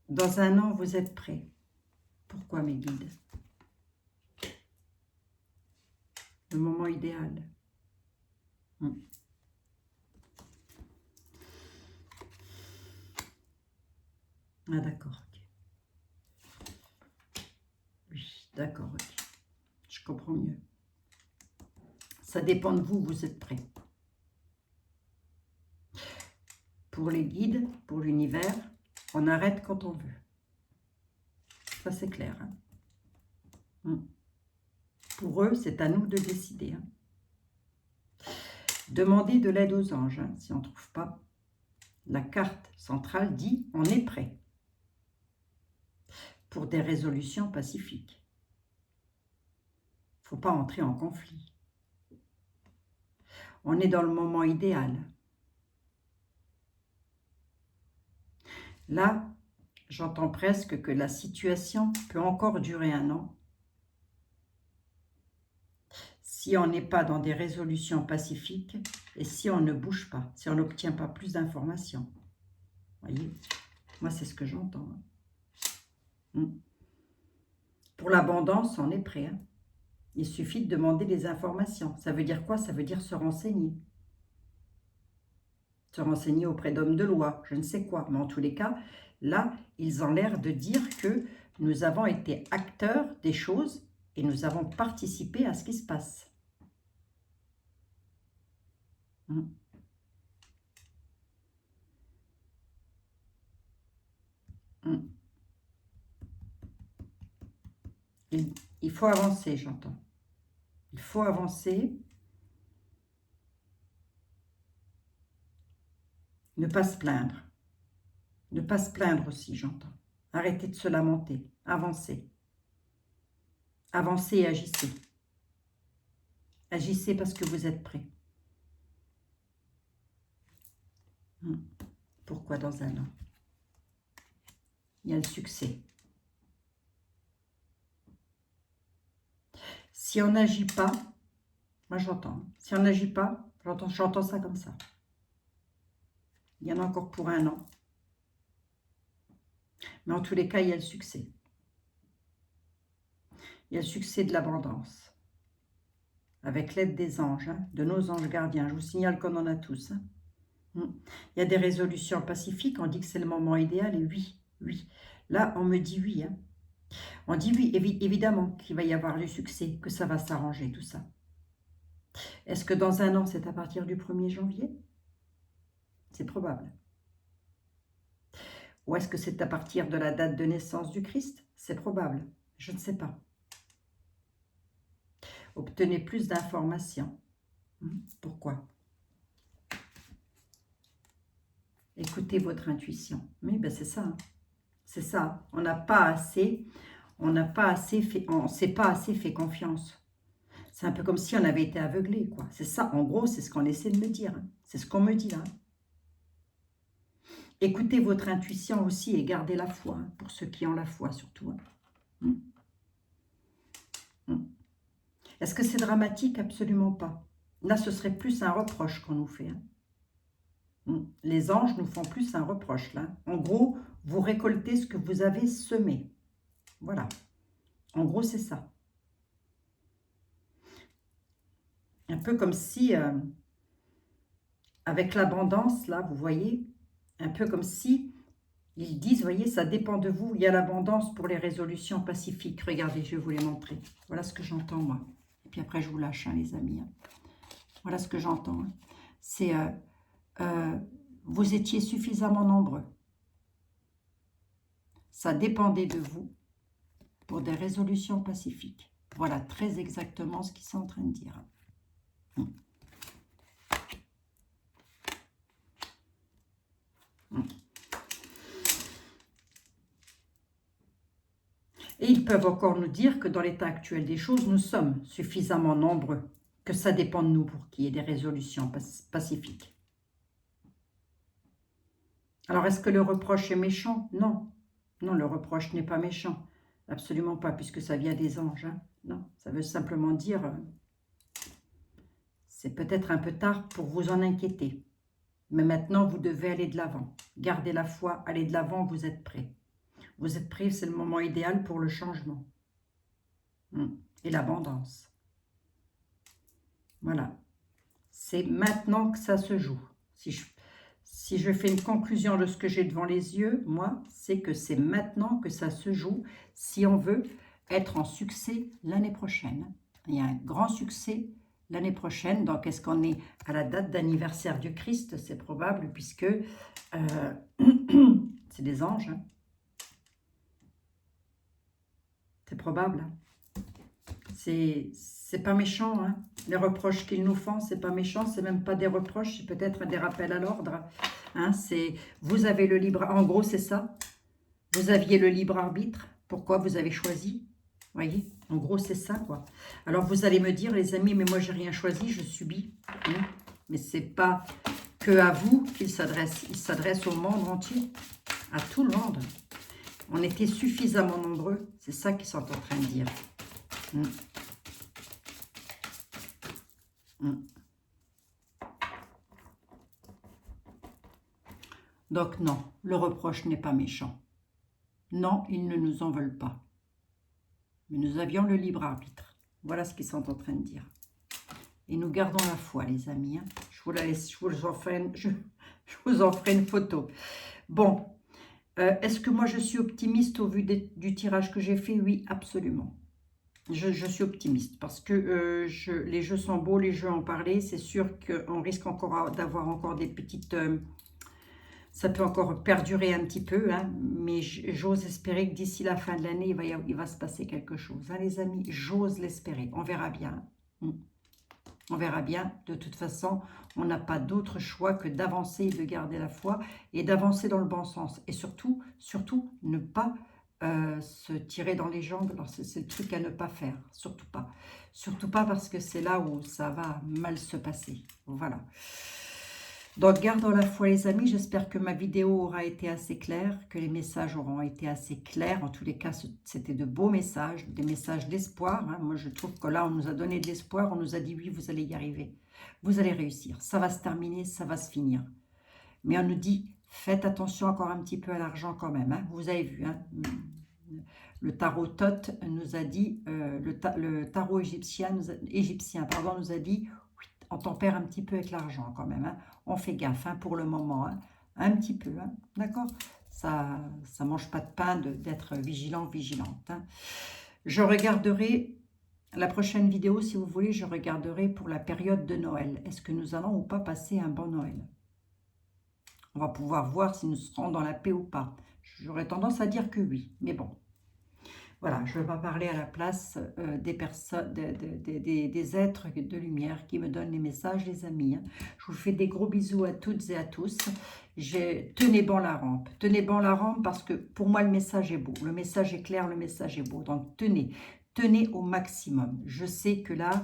Dans un an, vous êtes prêts. Pourquoi, mes guides? Le moment idéal. Hmm. Ah d'accord, ok. Oui, d'accord, ok. Je comprends mieux. Ça dépend de vous, vous êtes prêt. Pour les guides, pour l'univers, on arrête quand on veut. Ça, c'est clair. Hein. Pour eux, c'est à nous de décider. Hein. Demandez de l'aide aux anges, hein, si on ne trouve pas. La carte centrale dit « on est prêt » pour des résolutions pacifiques. Il ne faut pas entrer en conflit. On est dans le moment idéal. Là, j'entends presque que la situation peut encore durer 1 an si on n'est pas dans des résolutions pacifiques et si on ne bouge pas, si on n'obtient pas plus d'informations. Vous voyez, moi c'est ce que j'entends. Pour l'abondance, on est prêt. Hein. Il suffit de demander des informations. Ça veut dire quoi? Ça veut dire se renseigner. Se renseigner auprès d'hommes de loi, je ne sais quoi. Mais en tous les cas, là, ils ont l'air de dire que nous avons été acteurs des choses et nous avons participé à ce qui se passe. Il faut avancer, j'entends. Il faut avancer. Ne pas se plaindre. Ne pas se plaindre aussi, j'entends. Arrêtez de se lamenter. Avancez. Avancez et agissez. Agissez parce que vous êtes prêts. Pourquoi dans 1 an? Il y a le succès. Si on n'agit pas, moi j'entends, si on n'agit pas, j'entends ça comme ça. Il y en a encore pour 1 an. Mais en tous les cas, il y a le succès. Il y a le succès de l'abondance. Avec l'aide des anges, hein, de nos anges gardiens. Je vous signale qu'on en a tous. Hein. Il y a des résolutions pacifiques, on dit que c'est le moment idéal, et oui, oui. Là, on me dit oui. Hein. On dit oui, évidemment qu'il va y avoir du succès, que ça va s'arranger, tout ça. Est-ce que dans 1 an, c'est à partir du 1er janvier? C'est probable. Ou est-ce que c'est à partir de la date de naissance du Christ? C'est probable. Je ne sais pas. Obtenez plus d'informations. Pourquoi? Écoutez votre intuition. Oui, ben c'est ça. Hein. C'est ça. On n'a pas assez, on s'est pas assez fait confiance. C'est un peu comme si on avait été aveuglé, quoi. C'est ça, en gros, c'est ce qu'on essaie de me dire. Hein. C'est ce qu'on me dit là. Écoutez votre intuition aussi et gardez la foi, hein, pour ceux qui ont la foi surtout. Hein. Est-ce que c'est dramatique? Absolument pas. Là, ce serait plus un reproche qu'on nous fait. Hein. Les anges nous font plus un reproche, là. En gros, vous récoltez ce que vous avez semé. Voilà. En gros, c'est ça. Un peu comme si, avec l'abondance, là, vous voyez, un peu comme si ils disent, vous voyez, ça dépend de vous. Il y a l'abondance pour les résolutions pacifiques. Regardez, je vais vous les montrer. Voilà ce que j'entends, moi. Et puis après, je vous lâche, hein, les amis. Hein. Voilà ce que j'entends. Hein. C'est, vous étiez suffisamment nombreux. Ça dépendait de vous pour des résolutions pacifiques. Voilà très exactement ce qu'ils sont en train de dire. Et ils peuvent encore nous dire que dans l'état actuel des choses, nous sommes suffisamment nombreux, que ça dépend de nous pour qu'il y ait des résolutions pacifiques. Alors, est-ce que le reproche est méchant? Non. Non, le reproche n'est pas méchant. Absolument pas, puisque ça vient des anges. Hein. Non, ça veut simplement dire, c'est peut-être un peu tard pour vous en inquiéter. Mais maintenant, vous devez aller de l'avant. Gardez la foi, allez de l'avant, vous êtes prêts. Vous êtes prêts, c'est le moment idéal pour le changement. Et l'abondance. Voilà. c'est maintenant que ça se joue. Si je fais une conclusion de ce que j'ai devant les yeux, moi, c'est que c'est maintenant que ça se joue si on veut être en succès l'année prochaine. Il y a un grand succès l'année prochaine. Donc, est-ce qu'on est à la date d'anniversaire du Christ? C'est probable puisque c'est des anges. Hein. C'est probable. C'est pas méchant. Hein. Les reproches qu'ils nous font, c'est pas méchant. C'est même pas des reproches, c'est peut-être des rappels à l'ordre. Hein, vous avez le libre... En gros, c'est ça. Vous aviez le libre arbitre. Pourquoi vous avez choisi? Voyez, en gros, c'est ça, quoi. Alors, vous allez me dire, les amis, mais moi, j'ai rien choisi, je subis. Hein. Mais c'est pas que à vous qu'il s'adresse. Il s'adresse au monde entier, à tout le monde. On était suffisamment nombreux. C'est ça qu'ils sont en train de dire. Donc non, le reproche n'est pas méchant. Non, ils ne nous en veulent pas. Mais nous avions le libre arbitre. Voilà ce qu'ils sont en train de dire. Et nous gardons la foi, les amis. Hein. Je vous la laisse, je vous en ferai une photo. Bon, est-ce que moi je suis optimiste au vu du tirage que j'ai fait? Oui, absolument. Je suis optimiste parce que les jeux sont beaux, les jeux en parler. C'est sûr qu'on risque encore d'avoir encore des petites... ça peut encore perdurer un petit peu, hein, mais j'ose espérer que d'ici la fin de l'année, il va se passer quelque chose. Hein, les amis, j'ose l'espérer. On verra bien. On verra bien. De toute façon, on n'a pas d'autre choix que d'avancer et de garder la foi et d'avancer dans le bon sens. Et surtout, ne pas se tirer dans les jambes. Alors, c'est le truc à ne pas faire. Surtout pas. Surtout pas parce que c'est là où ça va mal se passer. Voilà. Donc, gardons la foi, les amis. J'espère que ma vidéo aura été assez claire, que les messages auront été assez clairs. En tous les cas, c'était de beaux messages, des messages d'espoir. Hein. Moi, je trouve que là, on nous a donné de l'espoir. On nous a dit, oui, vous allez y arriver. Vous allez réussir. Ça va se terminer, ça va se finir. Mais on nous dit, faites attention encore un petit peu à l'argent quand même. Hein. Vous avez vu, hein. Le tarot Thoth nous a dit, le tarot égyptien nous a dit, on tempère un petit peu avec l'argent quand même. Hein. On fait gaffe hein, pour le moment. Hein. Un petit peu. Hein. D'accord? Ça ne mange pas de pain d'être vigilant, vigilante. Hein. Je regarderai la prochaine vidéo, si vous voulez, je regarderai pour la période de Noël. Est-ce que nous allons ou pas passer un bon Noël? On va pouvoir voir si nous serons dans la paix ou pas. J'aurais tendance à dire que oui, mais bon. Voilà, je ne vais pas parler à la place des personnes, des êtres de lumière qui me donnent les messages, les amis. Hein. Je vous fais des gros bisous à toutes et à tous. Tenez bon la rampe. Tenez bon la rampe parce que pour moi, le message est beau. Le message est clair, le message est beau. Donc, tenez. Tenez au maximum. Je sais que là,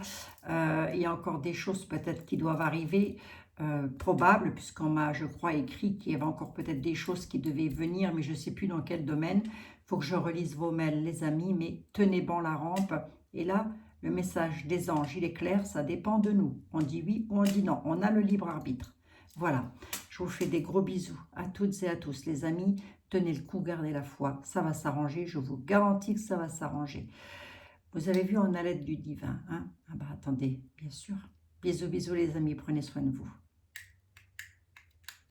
il y a encore des choses peut-être qui doivent arriver. Probable, puisqu'on m'a, je crois, écrit qu'il y avait encore peut-être des choses qui devaient venir, mais je ne sais plus dans quel domaine. Il faut que je relise vos mails, les amis, mais tenez bon la rampe. Et là, le message des anges, il est clair, ça dépend de nous. On dit oui ou on dit non. On a le libre arbitre. Voilà, je vous fais des gros bisous à toutes et à tous, les amis. Tenez le coup, gardez la foi, ça va s'arranger. Je vous garantis que ça va s'arranger. Vous avez vu, on a l'aide du divin. Hein? Ah bah attendez, bien sûr. Bisous, bisous les amis, prenez soin de vous.